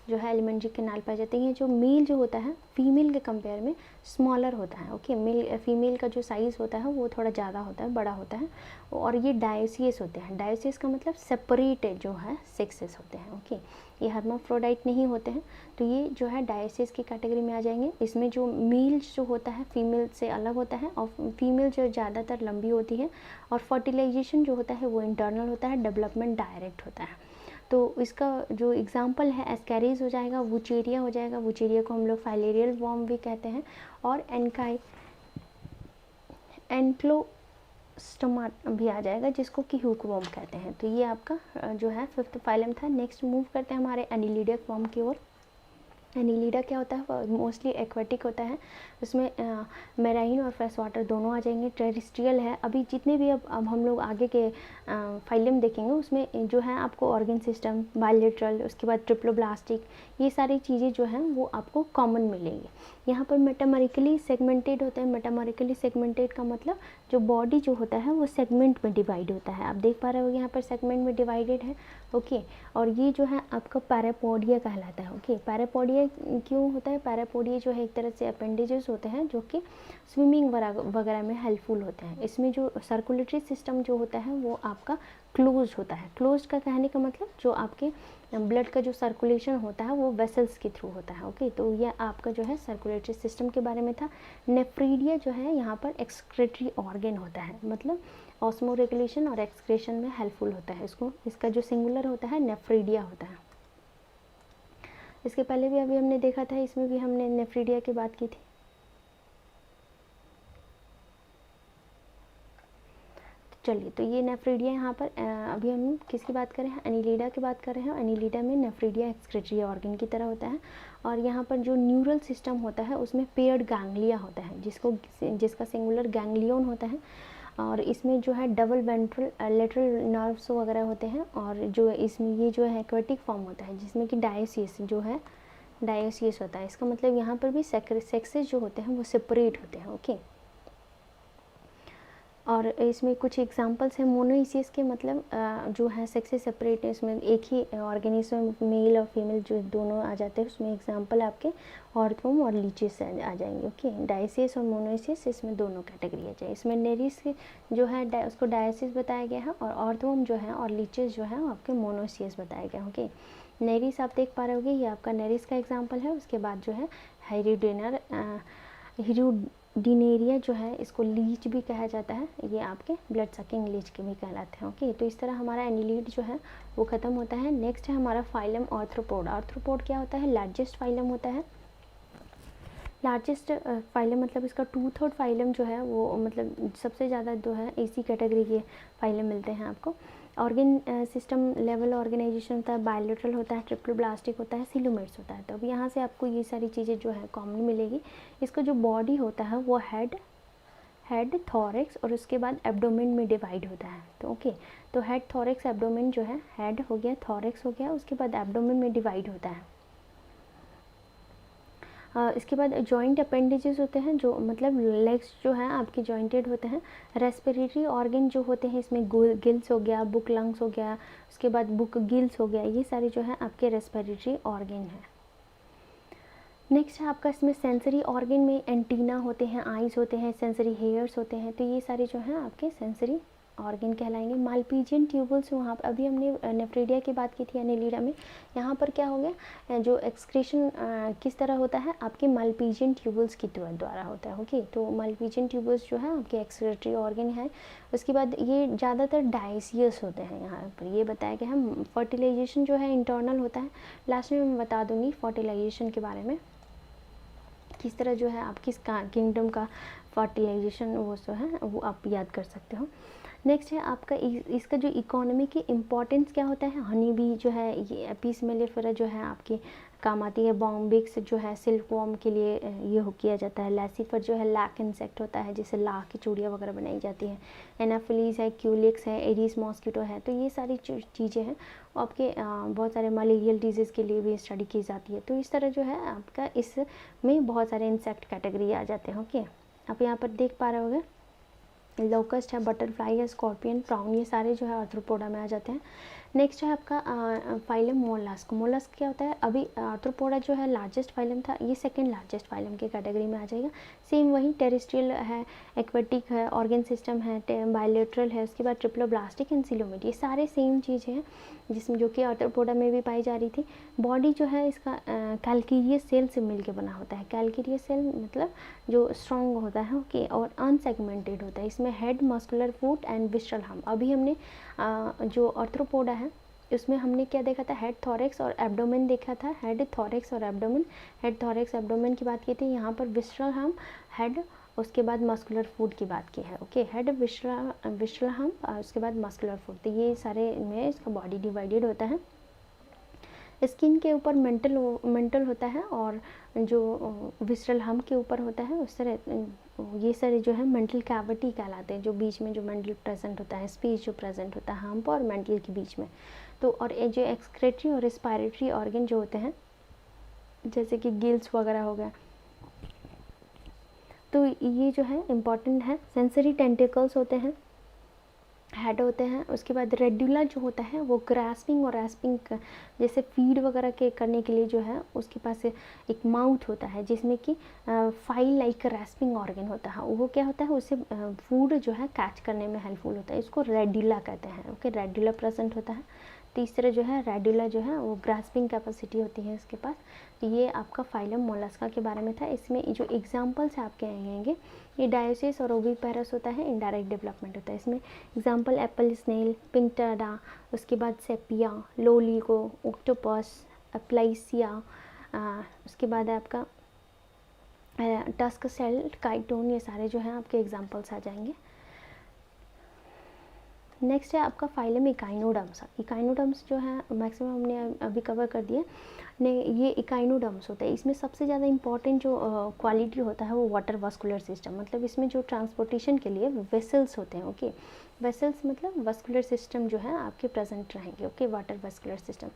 जो है एलिमेंट्री कैनाल पाए जाते हैं। जो मेल जो होता है फीमेल के कंपेयर में स्मॉलर होता है। ओके, फीमेल का जो साइज़ होता है वो थोड़ा ज़्यादा होता है, बड़ा होता है। और ये डायोसियस होते हैं। डायोसियस का मतलब सेपरेट जो है सेक्सेस होते हैं। ओके, ये हर्माफ्रोडाइट नहीं होते हैं, तो ये जो है डायोसियस की कैटेगरी में आ जाएंगे। इसमें जो मेल जो होता है फीमेल से अलग होता है, और फीमेल जो ज़्यादातर लंबी होती है, और फर्टिलाइजेशन जो होता है वो इंटरनल होता है, डेवलपमेंट डायरेक्ट होता है। तो इसका जो एग्जांपल है एस्कैरिज हो जाएगा, वुचेरिया हो जाएगा। वुचेरिया को हम लोग फाइलेरियल वॉर्म भी कहते हैं, और एनक्लोस्टोमा भी आ जाएगा, जिसको कि हुक वॉर्म कहते हैं। तो ये आपका जो है 5th फाइलम था। नेक्स्ट मूव करते हैं हमारे एनिलिडा फॉर्म की ओर। एनिलिडा क्या होता है, मोस्टली एक्वेटिक होता है। उसमें मेराइन और फ्रेश वाटर दोनों आ जाएंगे। टेरेस्ट्रियल है। अभी जितने भी अब हम लोग आगे के फाइलम देखेंगे उसमें जो है आपको ऑर्गन सिस्टम, बायलेटरल, उसके बाद ट्रिप्लोब्लास्टिक, ये सारी चीज़ें जो हैं वो आपको कॉमन मिलेंगी। यहाँ पर मेटामोरिकली सेगमेंटेड होते हैं। मेटामोरिकली सेगमेंटेड का मतलब जो बॉडी जो होता है वो सेगमेंट में डिवाइड होता है। आप देख पा रहे हो यहाँ पर सेगमेंट में डिवाइडेड है। ओके, और ये जो है आपका पैरापोडिया कहलाता है। ओके, पैरापोडिया क्यों होता है, पैरापोडिया जो है एक तरह से अपेंडेजेस होते हैं जो कि स्विमिंग वगैरह में हेल्पफुल होते हैं। इसमें जो सर्कुलेटरी सिस्टम जो होता है वो आपका क्लोज होता है। क्लोज का कहने का मतलब जो आपके ब्लड का जो सर्कुलेशन होता है वो वेसल्स के थ्रू होता है। ओके, तो यह आपका जो है सर्कुलेटरी सिस्टम के बारे में था। नेफ्रीडिया जो है यहाँ पर एक्सक्रेटरी ऑर्गन होता है, मतलब ऑस्मो रेगुलेशन और एक्सक्रेशन में हेल्पफुल होता है। इसका जो सिंगुलर होता है नेफ्रीडिया होता है। इसके पहले भी अभी हमने देखा था, इसमें भी हमने नेफ्रीडिया की बात की थी। चलिए, तो ये नेफ्रिडिया यहाँ पर अभी हम किसकी बात कर रहे हैं, एनिलिडा की बात कर रहे हैं। एनिलिडा में नेफ्रिडिया एक्सक्रीटरी ऑर्गन की तरह होता है, और यहाँ पर जो न्यूरल सिस्टम होता है उसमें पेयर्ड गैंग्लिया होता है, जिसका सिंगुलर गैंग्लियन होता है, और इसमें जो है डबल वेंट्रल लेटरल नर्व्स वगैरह होते हैं, और जो इसमें ये जो है एक्वेटिक फॉर्म होता है जिसमें कि डायोसिस जो है, डायोसिस होता है। इसका मतलब यहाँ पर भी सेक्सेस जो होते हैं वो सेपरेट होते हैं। ओके, और इसमें कुछ एग्जांपल्स हैं मोनोइसियस के, मतलब जो है सेक्सेस सेपरेट है, इसमें एक ही ऑर्गेनिज्म मेल और फीमेल जो दोनों आ जाते हैं, उसमें एग्जांपल आपके ऑर्थवॉर्म और लीचेस आ जाएंगे। ओके, डायसिस और मोनोइसियस इसमें दोनों कैटेगरी आ जाए। इसमें नेरिस जो है उसको डायसिस बताया गया है, और ऑर्थवॉर्म जो है और लीचेस जो है आपके मोनोइसियस बताया गया। ओके, नेरिस आप देख पा रहे होगे, ये आपका नेरिस का एग्जाम्पल है। उसके बाद जो है हिरुडिनेरिया जो है, इसको लीच भी कहा जाता है, ये आपके ब्लड सकिंग लीच के भी कहलाते हैं। ओके, तो इस तरह हमारा एनिलीड जो है वो ख़त्म होता है। नेक्स्ट है हमारा फाइलम आर्थ्रोपोड। आर्थ्रोपोड क्या होता है, लार्जेस्ट फाइलम होता है। लार्जेस्ट फाइलम मतलब इसका 2/3 फाइलम जो है वो, मतलब सबसे ज़्यादा जो है इसी कैटेगरी के फाइलम मिलते हैं आपको। ऑर्गन सिस्टम लेवल ऑर्गेनाइजेशन होता है, बायोलेटरल होता है, ट्रिप्लोब्लास्टिक होता है, सिलोमेट्स होता है। तो अब यहाँ से आपको ये सारी चीज़ें जो है कॉमन मिलेगी। इसका जो बॉडी होता है वो हेड थॉरेक्स और उसके बाद एब्डोमेन में डिवाइड होता है। तो ओके, तो हेड थॉरेक्स एब्डोमेन जो है, हेड हो गया, थॉरेक्स हो गया, उसके बाद एब्डोमेन में डिवाइड होता है। इसके बाद जॉइंट अपेंडेजेस होते हैं, जो मतलब लेग्स जो हैं आपके जॉइंटेड होते हैं। रेस्पिरेटरी ऑर्गन जो होते हैं, इसमें गिल्स हो गया, बुक लंग्स हो गया, उसके बाद बुक गिल्स हो गया, ये सारे जो है आपके रेस्पिरेटरी ऑर्गन हैं। नेक्स्ट है आपका इसमें सेंसरी ऑर्गन में एंटीना होते हैं, आइज़ होते हैं, सेंसरी हेयर्स होते हैं, तो ये सारे जो हैं आपके सेंसरी ऑर्गन कहलाएंगे। मालपीजियन ट्यूबल्स, वहाँ पर अभी हमने नेफ्रिडिया की बात की थी एनिलिडा में, यहाँ पर क्या हो गया, जो एक्सक्रीशन किस तरह होता है, आपके मालपीजियन ट्यूबल्स की द्वारा होता है। ओके, तो मालपीजियन ट्यूबल्स जो है आपके एक्सक्रीटरी ऑर्गन है। उसके बाद ये ज़्यादातर डायसियस होते हैं, यहाँ पर ये बताया गया है। फर्टिलाइजेशन जो है इंटरनल होता है। लास्ट में मैं बता दूँगी फर्टिलाइजेशन के बारे में, किस तरह जो है आप किस किंगडम का फर्टिलाइजेशन वो जो है वो आप याद कर सकते हो। नेक्स्ट है आपका इसका जो इकोनॉमी की इम्पोर्टेंस क्या होता है। हनी बी जो है ये एपिस मेलिफेरा जो है आपकी काम आती है। बॉम्बिक्स जो है सिल्क वॉर्म के लिए ये हो किया जाता है। लैसीफर जो है लैक इंसेक्ट होता है, जिससे लाख की चूड़ियाँ वगैरह बनाई जाती हैं। एनाफिलीज है, क्यूलिक्स है, एडीज मॉस्किटो है, तो ये सारी चीज़ें हैं वो आपके बहुत सारे मलेरियल डिजीज़ के लिए भी स्टडी की जाती है। तो इस तरह जो है आपका इसमें बहुत सारे इंसेक्ट कैटेगरी आ जाते हैं। ओके, आप यहाँ पर देख पा रहे होंगे, लोकस्ट है, बटरफ्लाई है, स्कॉर्पियन, प्राउन, ये सारे जो है आर्थ्रोपोडा में आ जाते हैं। नेक्स्ट है आपका फाइलम मोलस्क। मोलस्क क्या होता है, अभी आर्थ्रोपोडा जो है लार्जेस्ट फाइलम था, ये सेकंड लार्जेस्ट फाइलम की कैटेगरी में आ जाएगा। सेम वही टेरेस्ट्रियल है, एक्वेटिक है, ऑर्गन सिस्टम है, बायोलेटरल है, उसके बाद ट्रिप्लोब्लास्टिक एंड सिलोमेट, ये सारे सेम चीज़ हैं जिसमें जो कि आर्थ्रोपोडा में भी पाई जा रही थी। बॉडी जो है इसका कैल्केरियस सेल से मिलकर बना होता है। कैल्केरियस सेल मतलब जो स्ट्रॉन्ग होता है, ओके, और अनसेगमेंटेड होता है। इसमें head, muscular foot and विस्ट्रल hump. अभी हमने जो आर्थ्रोपोडा है उसमें हमने क्या देखा था, हेड, थॉरेक्स और एब्डोमेन देखा था। हेड, थॉरेक्स और एब्डोमेन, हेड, थॉरेक्स, एब्डोमेन की बात की थी। यहाँ पर विस्ट्रल हम्प, हेड, उसके बाद मस्कुलर फूड की बात की है। ओके, हेड, विस्ट्रल हम्प, उसके बाद मस्कुलर फूड, तो ये सारे में इसका बॉडी डिवाइडेड होता है। स्किन के ऊपर मेंटल होता है, और जो विस्ट्रल हम्प के ऊपर होता है, उस तरह ये सारे जो है मेंटल कैविटी कहलाते हैं, जो बीच में जो मेंटल प्रेजेंट होता है, स्पेस जो प्रेजेंट होता है हम्प और मेंटल के बीच में। तो और ये जो एक्सक्रेटरी और रेस्पिरेटरी ऑर्गन जो होते हैं, जैसे कि गिल्स वगैरह हो गया, तो ये जो है इम्पॉर्टेंट है। सेंसरी टेंटिकल्स होते हैं, हेड होते हैं। उसके बाद रेड्यूला जो होता है वो ग्रास्पिंग और रैस्पिंग जैसे फीड वगैरह के करने के लिए जो है उसके पास एक माउथ होता है, जिसमें कि फाइल लाइक रैस्पिंग ऑर्गन होता है। वो क्या होता है, उससे फूड जो है कैच करने में हेल्पफुल होता है, इसको रेड्यूला कहते हैं। ओके, रेड्यूला प्रेजेंट होता है। तीसरा जो है रेड्यूला जो है वो ग्रास्पिंग कैपेसिटी होती है इसके पास। तो ये आपका फाइलम मोलस्का के बारे में था। इसमें जो एग्जांपल्स आपके आएंगे, ये डायोसिस और ओविपेरस होता है, इनडायरेक्ट डेवलपमेंट होता है। इसमें एग्जांपल एप्पल स्नेल, पिंकटाडा, उसके बाद सेपिया, लोलिगो, ऑक्टोपस, अप्लाइसिया, उसके बाद आपका टस्क सेल, काइटोन, ये सारे जो हैं आपके एग्जांपल्स आ जाएंगे। नेक्स्ट है आपका फाइलम इकाइनोडर्म्स। इकाइनोडर्म्स जो है मैक्सिमम हमने अभी कवर कर दिया ने, ये इकाइनोडर्म्स होता है। इसमें सबसे ज़्यादा इंपॉर्टेंट जो क्वालिटी होता है वो वाटर वास्कुलर सिस्टम, मतलब इसमें जो ट्रांसपोर्टेशन के लिए वेसल्स होते हैं। ओके, वेसल्स मतलब वास्कुलर सिस्टम जो है आपके प्रेजेंट रहेंगे। ओके, वाटर वास्कुलर सिस्टम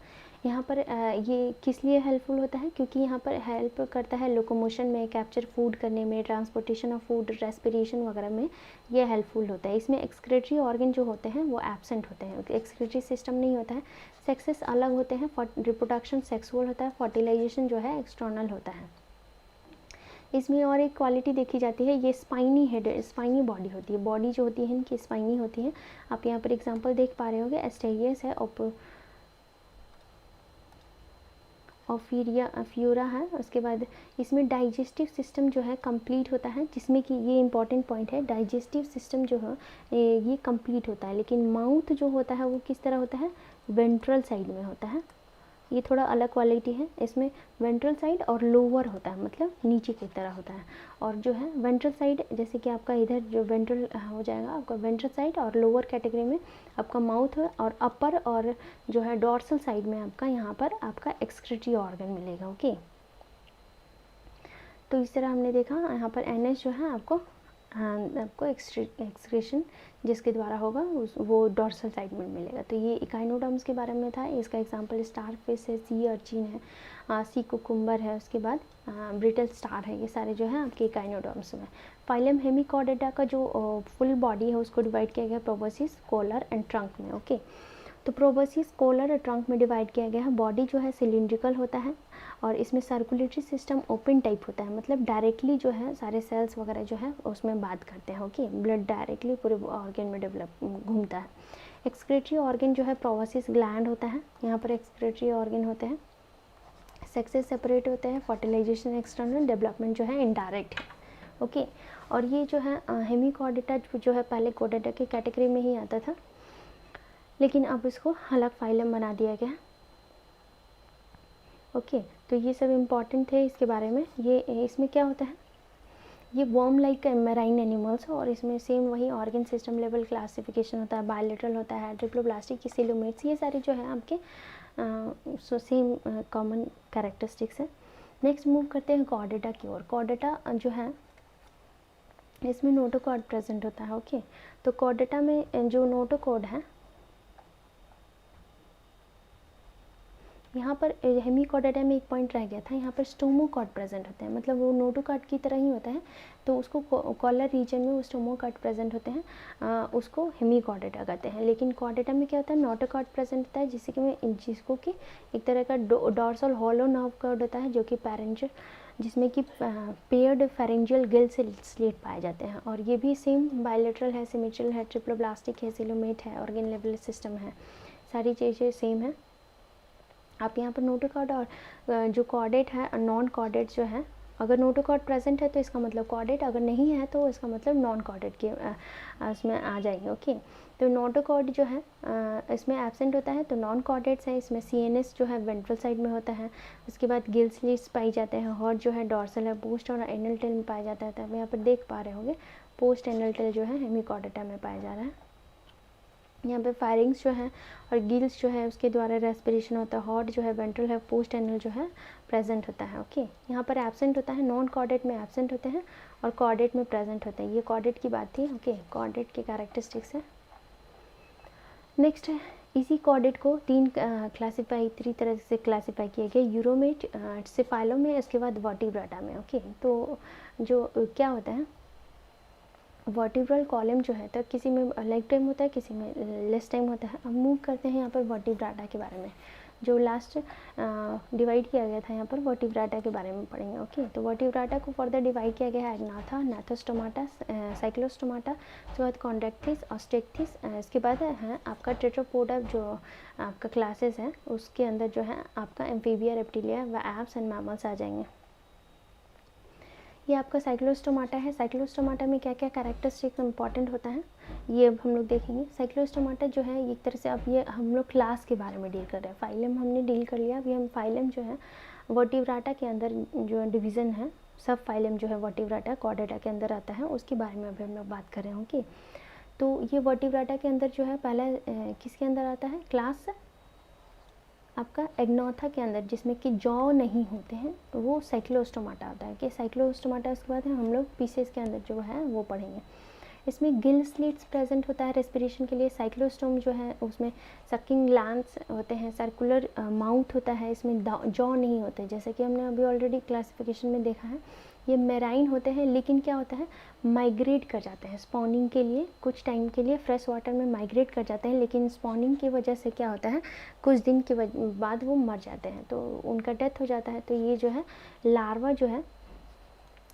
यहाँ पर ये किस लिए हेल्पफुल होता है, क्योंकि यहाँ पर हेल्प करता है लोकोमोशन में, कैप्चर फूड करने में, ट्रांसपोर्टेशन ऑफ फूड, रेस्पिरेशन वगैरह में ये हेल्पफुल होता है। इसमें एक्सक्रेटरी ऑर्गन जो होते हैं वो एब्सेंट होते हैं, एक्सक्रेटरी सिस्टम नहीं होता है। सेक्सेस अलग होते हैं, रिप्रोडक्शन सेक्सुअल होता है, फर्टिलाइजेशन जो है एक्सटर्नल होता है। इसमें और एक क्वालिटी देखी जाती है, ये स्पाइनी हेड, स्पाइनी बॉडी होती है। बॉडी जो होती है इनकी स्पाइनी होती है। आप यहाँ पर एग्जांपल देख पा रहे होंगे, एस्टेरियस है, फ्यूरा है। उसके बाद इसमें डाइजेस्टिव सिस्टम जो है कंप्लीट होता है, जिसमें कि ये इंपॉर्टेंट पॉइंट है, डाइजेस्टिव सिस्टम जो है ये कंप्लीट होता है। लेकिन माउथ जो होता है वो किस तरह होता है, वेंट्रल साइड में होता है। ये थोड़ा अलग क्वालिटी है, इसमें वेंट्रल साइड और लोअर होता है, मतलब नीचे की तरह होता है। और जो है वेंट्रल साइड, जैसे कि आपका इधर जो वेंट्रल हो जाएगा आपका वेंट्रल साइड, और लोअर कैटेगरी में आपका माउथ है, और अपर और जो है डॉर्सल साइड में आपका यहाँ पर आपका एक्सक्रीटरी ऑर्गन मिलेगा। ओके, तो इस तरह हमने देखा यहाँ पर एनएस जो है आपको एक्सक्रीशन जिसके द्वारा होगा वो डॉर्सल साइड में मिलेगा। तो ये इकाइनोडर्म्स के बारे में था। इसका एग्जांपल स्टार फिश है, सी अर्चिन है, सी कुकुम्बर है, उसके बाद ब्रिटल स्टार है। ये सारे जो है आपके इकाइनोडर्म्स में। फाइलम हेमिकॉर्डेटा का जो फुल बॉडी है उसको डिवाइड किया गया प्रोबोसिस, कॉलर एंड ट्रंक में। ओके, तो प्रोबोसिस, कॉलर और ट्रंक में डिवाइड किया गया है। बॉडी जो है सिलिंड्रिकल होता है और इसमें सर्कुलेटरी सिस्टम ओपन टाइप होता है, मतलब डायरेक्टली जो है सारे सेल्स वगैरह जो है उसमें बात करते हैं। ओके, ब्लड डायरेक्टली पूरे ऑर्गन में डेवलप घूमता है। एक्सक्रीटरी ऑर्गन जो है प्रोबोसिस ग्लैंड होता है, यहाँ पर एक्सक्रीटरी ऑर्गन होते हैं। सेक्सेस सेपरेट होते हैं, फर्टिलाइजेशन एक्सटर्नल, डेवलपमेंट जो है इनडायरेक्ट है। ओके, और ये जो है हेमिकॉर्डेटा जो है पहले कॉर्डेटा की कैटेगरी में ही आता था, लेकिन अब इसको अलग फाइलम बना दिया गया। ओके, तो ये सब इम्पॉर्टेंट थे इसके बारे में। ये इसमें क्या होता है, ये वर्म लाइक मैराइन एनिमल्स, और इसमें सेम वही ऑर्गन सिस्टम लेवल क्लासिफिकेशन होता है, बायलेटरल होता है, ट्रिप्लोब्लास्टिक, सिलोमेट्स, ये सारे जो है आपके सेम कॉमन कैरेक्टरिस्टिक्स है। नेक्स्ट मूव करते हैं कॉर्डेटा की ओर। कॉर्डेटा जो है इसमें नोटोकॉर्ड प्रेजेंट होता है। ओके, तो कॉर्डेटा में जो नोटोकॉर्ड है, यहाँ पर हेमिकॉर्डेटा में एक पॉइंट रह गया था, यहाँ पर स्टोमोकॉर्ड प्रेजेंट होते हैं, मतलब वो नोटोकॉर्ड की तरह ही होता है। तो उसको कॉलर रीजन में वो स्टोमोकॉर्ड प्रेजेंट होते हैं, उसको हेमिकॉर्डेटा कहते हैं। लेकिन कॉर्डेटा में क्या होता है, नोटोकॉर्ड प्रेजेंट होता है, जिसको कि एक तरह का डॉर्सल हॉलो नर्व कॉर्ड होता है, जो कि पैरेंजियल, जिसमें कि पेयर्ड फेरेंजियल गिल स्लिट पाए जाते हैं। और ये भी सेम बायलेटरल है, सिमेट्रियल है, ट्रिप्लोब्लास्टिक है, सिलोमेट है, ऑर्गन लेवल सिस्टम है, सारी चीज़ें सेम है। आप यहाँ पर नोटोकॉर्ड और जो कॉर्डेट है, नॉन कॉर्डेट जो है, अगर नोटोकॉर्ड प्रेजेंट है तो इसका मतलब कॉर्डेट, अगर नहीं है तो इसका मतलब नॉन कॉर्डेट के इसमें आ जाएंगे। ओके, तो नोटोकॉर्ड जो है इसमें एब्सेंट होता है, तो नॉन कॉर्डेट्स है। इसमें सीएनएस जो है वेंट्रल साइड में होता है, उसके बाद गिल स्लिट्स पाई जाते हैं, हॉर्ट जो है डॉर्सल है, पोस्ट और एनल टेल में पाया जाता है। तो आप यहाँ पर देख पा रहे होंगे पोस्ट एनल टेल जो है हेमिकॉर्डेटा में पाया जा रहा है। यहाँ पे फायरिंग्स जो है और गिल्स जो है उसके द्वारा रेस्पिरेशन होता है, हॉर्ट जो है वेंट्रल है, पोस्ट एनल जो है प्रेजेंट होता है। ओके, यहाँ पर एब्सेंट होता है, नॉन कॉर्डेट में एब्सेंट होते हैं और कॉर्डेट में प्रेजेंट होते हैं। ये कॉर्डेट की बात थी। ओके, कॉर्डेट के कैरेक्टरिस्टिक्स है। नेक्स्ट है, इसी कॉर्डेट को तीन तरह से क्लासीफाई किया गया, यूरोमेट, सिफाइलो में, इसके बाद वर्टिब्रेटा में। ओके, तो जो क्या होता है, वर्टिब्रल कॉलम जो है, तो किसी में लाइफ टाइम होता है, किसी में लेस टाइम होता है। अब मूव करते हैं यहाँ पर वर्टिब्रेटा के बारे में, जो लास्ट डिवाइड किया गया था, यहाँ पर वर्टिब्रेटा के बारे में पढ़ेंगे। ओके, तो वर्टिब्रेटा को फर्दर डिवाइड किया गया है एग्नाथा, नाथोस्टोमाटा, साइक्लोस्टोमाटा, उसके बाद कॉन्ड्रेक्टिस, ऑस्टेक्टिस, इसके बाद है आपका टेट्रापोडा, जो आपका क्लासेस है उसके अंदर जो है आपका एम्फीबिया, रेप्टिलिया व एप्स एंड मैमल्स आ जाएंगे। ये आपका साइक्लोस्टोमाटा है। साइक्लोस्टोमाटा में क्या क्या कैरेक्टरिस्टिक्स इंपॉर्टेंट होता है ये अब हम लोग देखेंगे। साइक्लोस्टोमाटा जो है एक तरह से, अब ये हम लोग क्लास के बारे में डील कर रहे हैं, फाइलम हमने डील कर लिया। अभी हम फाइलम जो है वर्टिब्रेटा के अंदर जो डिवीज़न है, सब फाइलम जो है वर्टिब्रेटा कॉर्डेटा के अंदर आता है, उसके बारे में अभी हम लोग बात कर रहे हैं। ओके, तो ये वर्टिब्राटा के अंदर जो है पहला किसके अंदर आता है, क्लास आपका एग्नोथा के अंदर, जिसमें कि जॉ नहीं होते हैं, वो साइक्लोस्टोमाटा आता है कि साइक्लोस्टोमाटा। उसके बाद हम लोग पीसेस के अंदर जो है वो पढ़ेंगे। इसमें गिल स्लिट्स प्रेजेंट होता है रेस्पिरेशन के लिए। साइक्लोस्टोम जो है उसमें सकिंग ग्लैंड्स होते हैं, सर्कुलर माउथ होता है, इसमें जॉ नहीं होते, जैसे कि हमने अभी ऑलरेडी क्लासिफिकेशन में देखा है। ये मेराइन होते हैं, लेकिन क्या होता है, माइग्रेट कर जाते हैं स्पॉनिंग के लिए, कुछ टाइम के लिए फ्रेश वाटर में माइग्रेट कर जाते हैं, लेकिन स्पॉनिंग की वजह से क्या होता है, कुछ दिन के बाद वो मर जाते हैं, तो उनका डेथ हो जाता है। तो ये जो है लार्वा जो है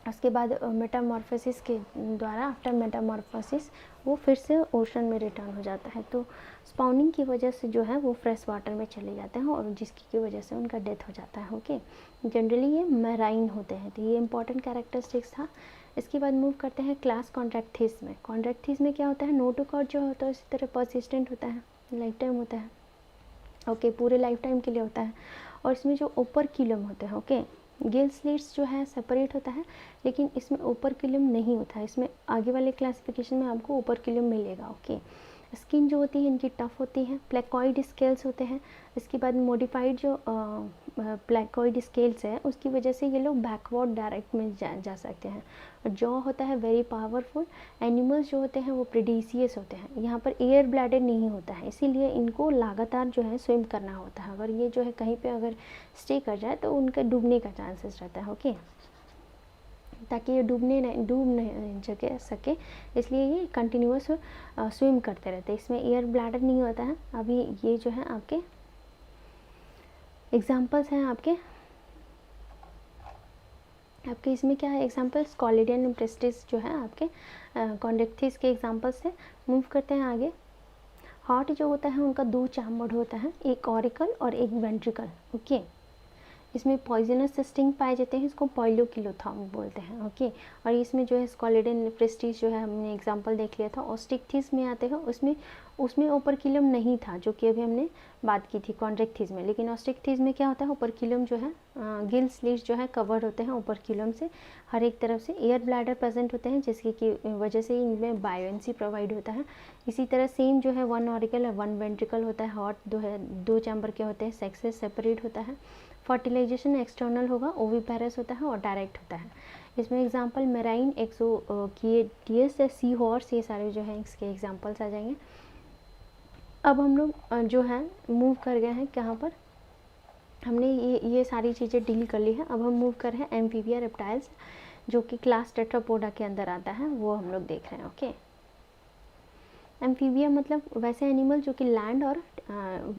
उसके बाद मेटामॉर्फोसिस के द्वारा, आफ्टर मेटामॉर्फोसिस वो फिर से ओशन में रिटर्न हो जाता है। तो स्पॉनिंग की वजह से जो है वो फ्रेश वाटर में चले जाते हैं और जिसकी की वजह से उनका डेथ हो जाता है। ओके, जनरली ये मैराइन होते हैं। तो ये इंपॉर्टेंट कैरेक्टरिस्टिक्स था। इसके बाद मूव करते हैं क्लास कॉन्ट्रैक्थिस में। कॉन्ट्रैक्थिस में क्या होता है, नोटोकॉर्ड जो होता है इसी तरह परसिस्टेंट होता है, लाइफ टाइम होता है। ओके, पूरे लाइफ टाइम के लिए होता है। और इसमें जो ओपर्क्यूलम होते हैं, ओके, गिल स्लिट्स जो है सेपरेट होता है, लेकिन इसमें ओपर्क्यूलम नहीं होता है। इसमें आगे वाले क्लासिफिकेशन में आपको ओपर्क्यूलम मिलेगा। ओके, स्किन जो होती है इनकी टफ होती है, प्लेकॉइड स्केल्स होते हैं। इसके बाद मॉडिफाइड जो प्लेकॉइड स्केल्स है उसकी वजह से ये लोग बैकवर्ड डायरेक्ट में जा सकते हैं। और जॉ होता है वेरी पावरफुल। एनिमल्स जो होते हैं वो प्रेडेसियस होते हैं। यहाँ पर एयर ब्लैडर नहीं होता है, इसीलिए इनको लगातार जो है स्विम करना होता है। अगर ये जो है कहीं पे अगर स्टे कर जाए तो उनका डूबने का चांसेस रहता है। ओके, ताकि ये डूब नहीं सके, इसलिए ये कंटिन्यूअस स्विम करते रहते हैं। इसमें एयर ब्लैडर नहीं होता है। अभी ये जो है आपके एग्जांपल्स हैं आपके इसमें क्या है, एग्जांपल स्कॉलिडियन इम्प्रेस्टिस जो है आपके कॉन्ड्रेक्थिस के एग्जांपल्स से। मूव करते हैं आगे। हार्ट जो होता है उनका 2 चैम्बर्ड होता है, एक ऑरिकल और एक वेंट्रिकल। ओके, इसमें पॉइजनस स्टिंग पाए जाते हैं, इसको पॉइलोकिलोथॉर्म बोलते हैं। ओके, और इसमें जो है स्कॉलिडियन प्रेस्टिस जो है हमने एग्जांपल देख लिया था। ऑस्टिक्थिस में आते हैं, उसमें ओपर्क्यूलम नहीं था, जो कि अभी हमने बात की थी कॉन्ड्रेक्थिस में। लेकिन ऑस्टिक्थिस में क्या होता है, ओपर्क्यूलम जो है गिल स्लिट्स जो है कवर्ड होते हैं ओपर्क्यूलम से हर एक तरफ से। एयर ब्लैडर प्रेजेंट होते हैं, जिसकी की वजह से इनमें बायोएंसी प्रोवाइड होता है। इसी तरह सेम जो है 1 ऑरिकल और 1 वेंट्रिकल होता है। हार्ट जो है 2 चैम्बर के होते हैं, सेक्सेस सेपरेट होता है। फर्टिलाइजेशन एक्सटर्नल होगा, ओविपेरस होता है और डायरेक्ट होता है। इसमें एग्जांपल मेराइन, एक्सोकिएटियस, सी हॉर्स, ये सारे जो हैं इसके एग्जांपल्स आ जाएंगे। अब हम लोग जो है मूव कर गए हैं कहाँ पर, हमने ये सारी चीज़ें डील कर ली है। अब हम मूव कर रहे हैं एम्फीबिया रेप्टाइल्स, जो कि क्लास टेट्रापोडा के अंदर आता है, वो हम लोग देख रहे हैं। ओके, एम्फीबिया मतलब वैसे एनिमल जो कि लैंड और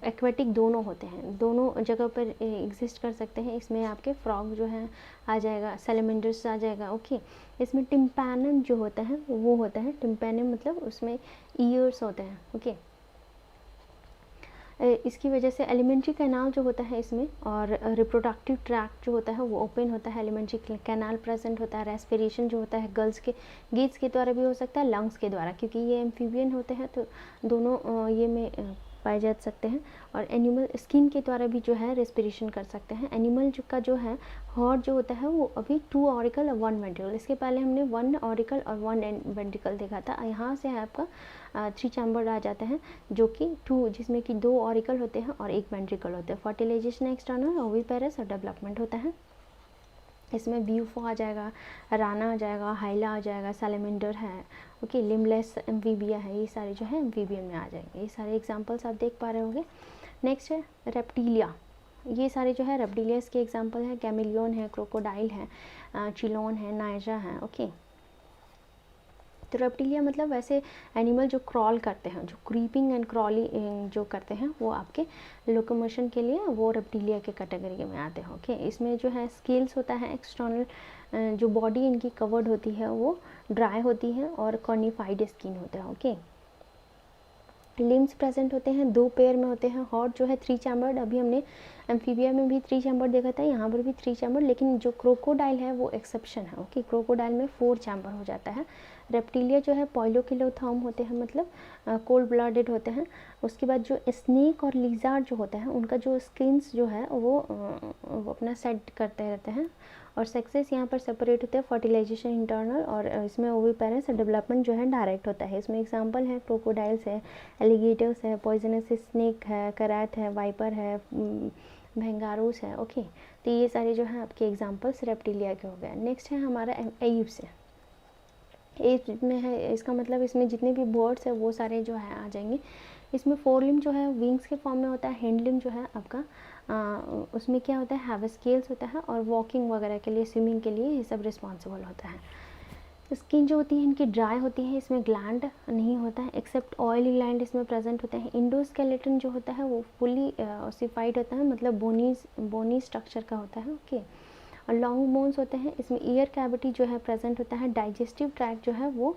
एक्वेटिक दोनों होते हैं, दोनों जगह पर एग्जिस्ट कर सकते हैं। इसमें आपके फ्रॉग जो है आ जाएगा, सैलमेंडर्स आ जाएगा। ओके, इसमें टिम्पैनम जो होता है वो होता है, टिम्पैनम मतलब उसमें ईयर्स होते हैं। ओके, इसकी वजह से एलिमेंट्री कैनाल जो होता है इसमें, और रिप्रोडक्टिव ट्रैक्ट जो होता है वो ओपन होता है, एलिमेंट्री कैनाल प्रेजेंट होता है। रेस्पिरेशन जो होता है गीट्स के द्वारा भी हो सकता है, लंग्स के द्वारा, क्योंकि ये एम्फीबियन होते हैं तो दोनों ये में पाए जा सकते हैं। और एनिमल स्किन के द्वारा भी जो है रेस्पिरेशन कर सकते हैं। एनिमल का जो है हार्ट जो होता है वो अभी 2 ऑरिकल और 1 वेंट्रिकल, इसके पहले हमने 1 ऑरिकल और 1 वेंट्रिकल देखा था। यहाँ से आपका 3 चैम्बर आ जाते हैं, जो कि 2, जिसमें कि 2 ऑरिकल होते हैं और 1 वेंट्रिकल होते हैं। फर्टिलाइजेशन एक्सटर्नल, ओविपेरस और डेवलपमेंट होता है। इसमें ब्यूफो आ जाएगा, राना आ जाएगा, हाइला आ जाएगा, सैलमेंडर है। ओके, लिमलेस एम्फीबिया है, ये सारे जो है एम्फीबियन में आ जाएंगे। ये सारे एग्जांपल्स आप देख पा रहे होंगे। नेक्स्ट है रेप्टिलिया। ये सारे जो है रेप्टिलियस के एग्जांपल हैं। कैमिलियन है, क्रोकोडाइल है, चिलोन है, नाइजा है। ओके, तो रेप्टिलिया मतलब वैसे एनिमल जो क्रॉल करते हैं, जो क्रीपिंग एंड क्रॉलिंग जो करते हैं, वो आपके लोकोमोशन के लिए वो रेप्टिलिया के कैटेगरी में आते हैं। ओके, इसमें जो है स्केल्स होता है एक्सटर्नल, जो बॉडी इनकी कवर्ड होती है वो ड्राई होती है और कॉर्निफाइड स्किन होता है। ओके, लिम्स प्रेजेंट होते हैं, 2 पेयर में होते हैं। हार्ट जो है 3 चैम्बर्ड, अभी हमने एम्फीबिया में भी 3 चैम्बर देखा था, यहाँ पर भी 3 चैम्बर, लेकिन जो क्रोकोडाइल है वो एक्सेप्शन है। ओके, क्रोकोडाइल में 4 चैम्बर हो जाता है। रेप्टिलिया जो है पॉइलोकिलोथर्म होते हैं, मतलब कोल्ड ब्लडेड होते हैं। उसके बाद जो स्नेक और लिजार्ड जो होता है उनका जो स्किन्स जो है वो अपना सेट करते रहते हैं। और सेक्सेस यहाँ पर सेपरेट होते हैं, फर्टिलाइजेशन इंटरनल, और इसमें ओविपेरस डेवलपमेंट जो है डायरेक्ट होता है। इसमें एग्जांपल है क्रोकोडाइल्स है, एलिगेटर्स है, पॉइजनस स्नेक है, करैट है, वाइपर है, भैंगारूस है। ओके, तो ये सारे जो हैं आपके एग्जांपल्स रेप्टिलिया के हो गए। नेक्स्ट है हमारा एप्स है। एप्स में है, इसका मतलब इसमें जितने भी बर्ड्स है वो सारे जो है आ जाएंगे। इसमें 4 लिम्ब जो है विंग्स के फॉर्म में होता है। हैंड लिम्ब जो है आपका उसमें क्या होता है, हैव स्केल्स होता है, और वॉकिंग वगैरह के लिए, स्विमिंग के लिए ये सब रिस्पॉन्सिबल होता है। स्किन जो होती है इनकी ड्राई होती है, इसमें ग्लैंड नहीं होता है, एक्सेप्ट ऑयली ग्लैंड इसमें प्रेजेंट होते हैं। इंडोस्केलेटन जो होता है वो फुली ऑसिफाइड होता है, मतलब बोनी स्ट्रक्चर का होता है। ओके, और लॉन्ग बोन्स होते हैं। इसमें ईयर कैविटी जो है प्रेजेंट होता है। डाइजेस्टिव ट्रैक्ट जो है वो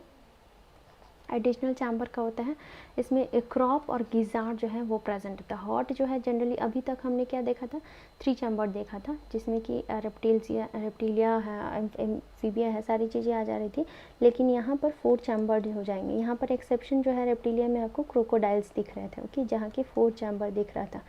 एडिशनल चैम्बर का होता है। इसमें क्रॉप और गिजार्ड जो है वो प्रेजेंट होता है। हॉट जो है जनरली अभी तक हमने क्या देखा था, 3 चैम्बर देखा था, जिसमें कि रेप्टिलिया है, एम्फीबिया है, सारी चीज़ें आ जा रही थी। लेकिन यहाँ पर 4 चैम्बर हो जाएंगे। यहाँ पर एक्सेप्शन जो है रेप्टिलिया में आपको क्रोकोडाइल्स दिख रहे थे। ओके, जहाँ के 4 चैम्बर दिख रहा था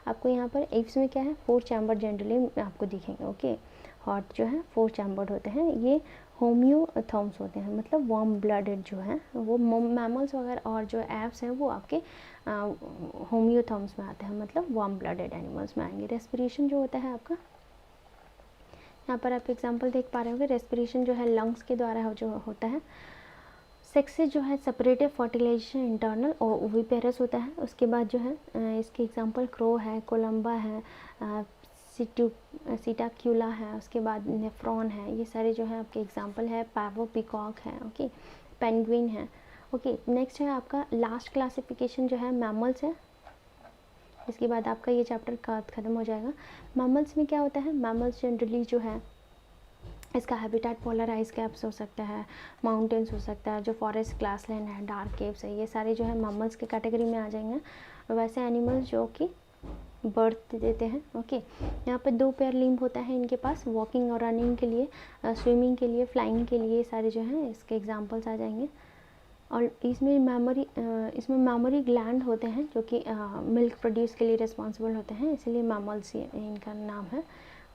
आपको, यहाँ पर एप्स में क्या है, 4 चैम्बर जनरली आपको दिखेंगे। ओके, हॉट जो है 4 चैम्बर्ड होते हैं। ये होम्योथर्म्स होते हैं, मतलब वार्म ब्लडेड जो है वो मैमल्स वगैरह, और जो एप्स हैं वो आपके होम्योथर्म्स में आते हैं, मतलब वार्म ब्लडेड एनिमल्स में आएंगे। रेस्पिरेशन जो होता है आपका, यहाँ पर आप एग्जांपल देख पा रहे होंगे। रेस्पिरेशन जो है लंग्स के द्वारा जो होता है। सेक्सेस जो है सेपरेटिव फर्टिलाइजेशन इंटरनल और ओविपेरस होता है। उसके बाद जो है इसके एग्जांपल क्रो है, कोलम्बा है, सीटाक्यूला है, उसके बाद नेफ्रॉन है, ये सारे जो है आपके एग्जांपल है। पैवो पिकॉक है, ओके, पेंगुइन है। ओके, नेक्स्ट है आपका लास्ट क्लासिफिकेशन जो है मैमल्स है। इसके बाद आपका ये चैप्टर का ख़त्म हो जाएगा। मैमल्स में क्या होता है, मैमल्स जनरली जो है इसका हैबिटेट पोलर आइस कैप्स हो सकता है, माउंटेन्स हो सकता है, जो फॉरेस्ट ग्रासलैंड है, डार्क केव्स है, ये सारे जो है मैमल्स के कैटेगरी में आ जाएंगे। वैसे एनिमल्स जो कि बर्थ देते हैं। ओके, यहाँ पर 2 पेयर लिम्ब होता है इनके पास, वॉकिंग और रनिंग के लिए, स्विमिंग के लिए, फ्लाइंग के लिए, सारे जो हैं इसके एग्जांपल्स आ जाएंगे। और इसमें मैमरी ग्लैंड होते हैं जो कि मिल्क प्रोड्यूस के लिए रिस्पॉन्सिबल होते हैं, इसलिए मैमल्स इनका नाम है।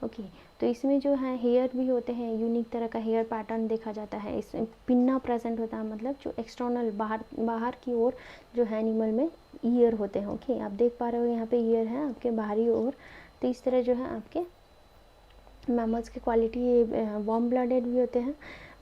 ओके, तो इसमें जो है हेयर भी होते हैं, यूनिक तरह का हेयर पैटर्न देखा जाता है। इसमें पिन्ना प्रेजेंट होता है, मतलब जो एक्सटर्नल बाहर की ओर जो है एनिमल में ईयर होते हैं। ओके, आप देख पा रहे हो यहाँ पे ईयर है आपके बाहरी ओर। तो इस तरह जो है आपके मैमल्स की क्वालिटी वार्म ब्लडेड भी होते हैं।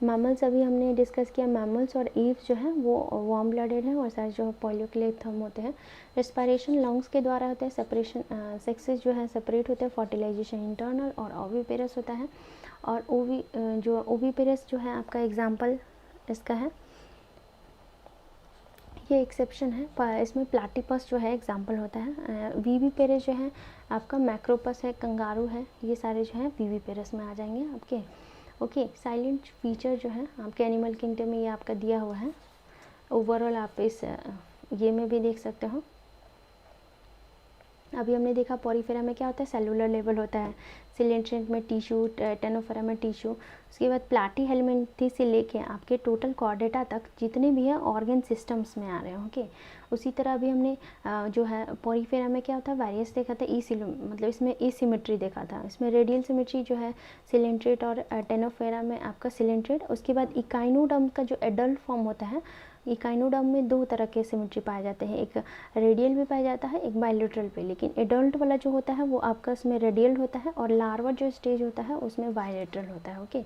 मैमल्स अभी हमने डिस्कस किया, मैमल्स और एप्स जो है वो वार्म ब्लडेड हैं, और सारे जो पॉलियोक्लेथम होते हैं। रेस्पिरेशन लंग्स के द्वारा होता है। सेपरेशन सेक्सेस जो है सेपरेट होते हैं, फर्टिलाइजेशन इंटरनल, और ओविपेरस होता है। और ओविपेरस जो है आपका एग्जाम्पल इसका है, ये एक्सेप्शन है। इसमें प्लाटीपस जो है एग्जाम्पल होता है। वीवीपेरस जो है आपका मैक्रोपस है, कंगारू है, ये सारे जो है वीवीपेरस में आ जाएंगे आपके। ओके, साइलेंट फीचर जो है आपके एनिमल किंगडम में ये आपका दिया हुआ है। ओवरऑल आप इस ये में भी देख सकते हो। अभी हमने देखा पॉरीफेरा में क्या होता है, सेलुलर लेवल होता है, सिलेंट्रेट में टिश्यू, टेनोफेरा में टिश्यू। उसके बाद प्लाटी हेलमिंथी से लेके आपके टोटल कॉर्डेटा तक जितने भी हैं ऑर्गन सिस्टम्स में आ रहे हैं। ओके, उसी तरह अभी हमने जो है पॉरीफेरा में क्या होता है, वेरियस देखा था, मतलब इसमें एसिमेट्री देखा था। इसमें रेडियल सिमेट्री जो है सिलेंट्रेट, और टेनोफेरा में आपका सिलेंट्रेट। उसके बाद इकाइनोडर्म का जो एडल्ट फॉर्म होता है, इकाइनोडर्म में 2 तरह के सिमेट्री पाए जाते हैं, एक रेडियल भी पाया जाता है, एक बायलेटरल पे। लेकिन एडल्ट वाला जो होता है वो आपका उसमें रेडियल होता है, और लार्वा जो स्टेज होता है उसमें बायलेटरल होता है। ओके,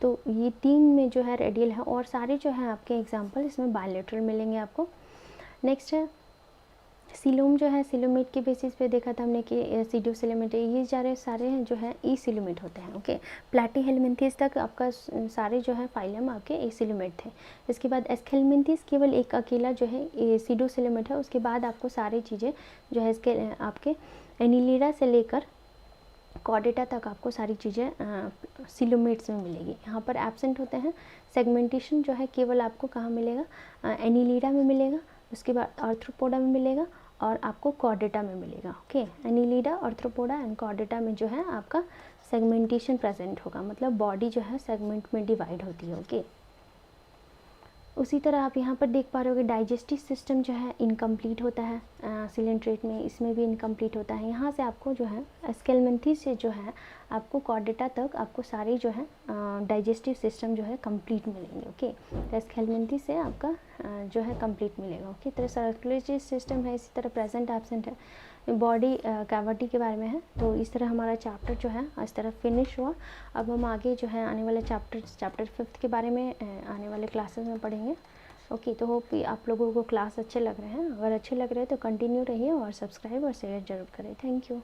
तो ये 3 में जो है रेडियल है, और सारे जो है आपके एग्जाम्पल इसमें बायलेटरल मिलेंगे आपको। नेक्स्ट है सिलोम जो है, सिलोमेट के बेसिस पे देखा था हमने कि सीडोसिलोमेट, ये सारे हैं जो है ई सिलोमेट होते हैं। ओके, प्लाटी हेलमिंथीस तक आपका सारे जो है फाइलम आपके ई सिलोमेट थे। इसके बाद एस्केलमिंथीस केवल एक अकेला जो है सीडोसिलोमेट है। उसके बाद आपको सारी चीज़ें जो है इसके आपके एनिलिडा से लेकर कॉर्डेटा तक आपको सारी चीज़ें सिलोमेट्स में मिलेगी। यहाँ पर एब्सेंट होते हैं। सेगमेंटेशन जो है केवल आपको कहाँ मिलेगा, एनिलिडा में मिलेगा, उसके बाद आर्थ्रोपोडा में मिलेगा, और आपको कॉर्डेटा में मिलेगा। Okay, Annelida, arthropoda and Chordata में जो है आपका सेगमेंटेशन प्रेजेंट होगा, मतलब बॉडी जो है सेगमेंट में डिवाइड होती है। ओके, उसी तरह आप यहाँ पर देख पा रहे हो कि डाइजेस्टिव सिस्टम जो है इनकम्प्लीट होता है सिलेंट्रेट में, इसमें भी इनकम्प्लीट होता है। यहाँ से आपको जो है स्केलमेंथी से जो है आपको कॉर्डेटा तक आपको सारे जो है डाइजेस्टिव सिस्टम जो है कंप्लीट मिलेंगे। ओके, तो स्केलमेंथी से आपका जो है कंप्लीट मिलेगा। ओके, तरह सर्कुलेटरी सिस्टम है, इसी तरह प्रेजेंट एब्सेंट है, बॉडी कैविटी के बारे में है। तो इस तरह हमारा चैप्टर जो है इस तरह फिनिश हुआ। अब हम आगे जो है आने वाले चैप्टर 5 के बारे में आने वाले क्लासेस में पढ़ेंगे। ओके, तो होप आप लोगों को क्लास अच्छे लग रहे हैं। अगर अच्छे लग रहे हैं तो कंटिन्यू रहिए और सब्सक्राइब और शेयर जरूर करें। Thank you.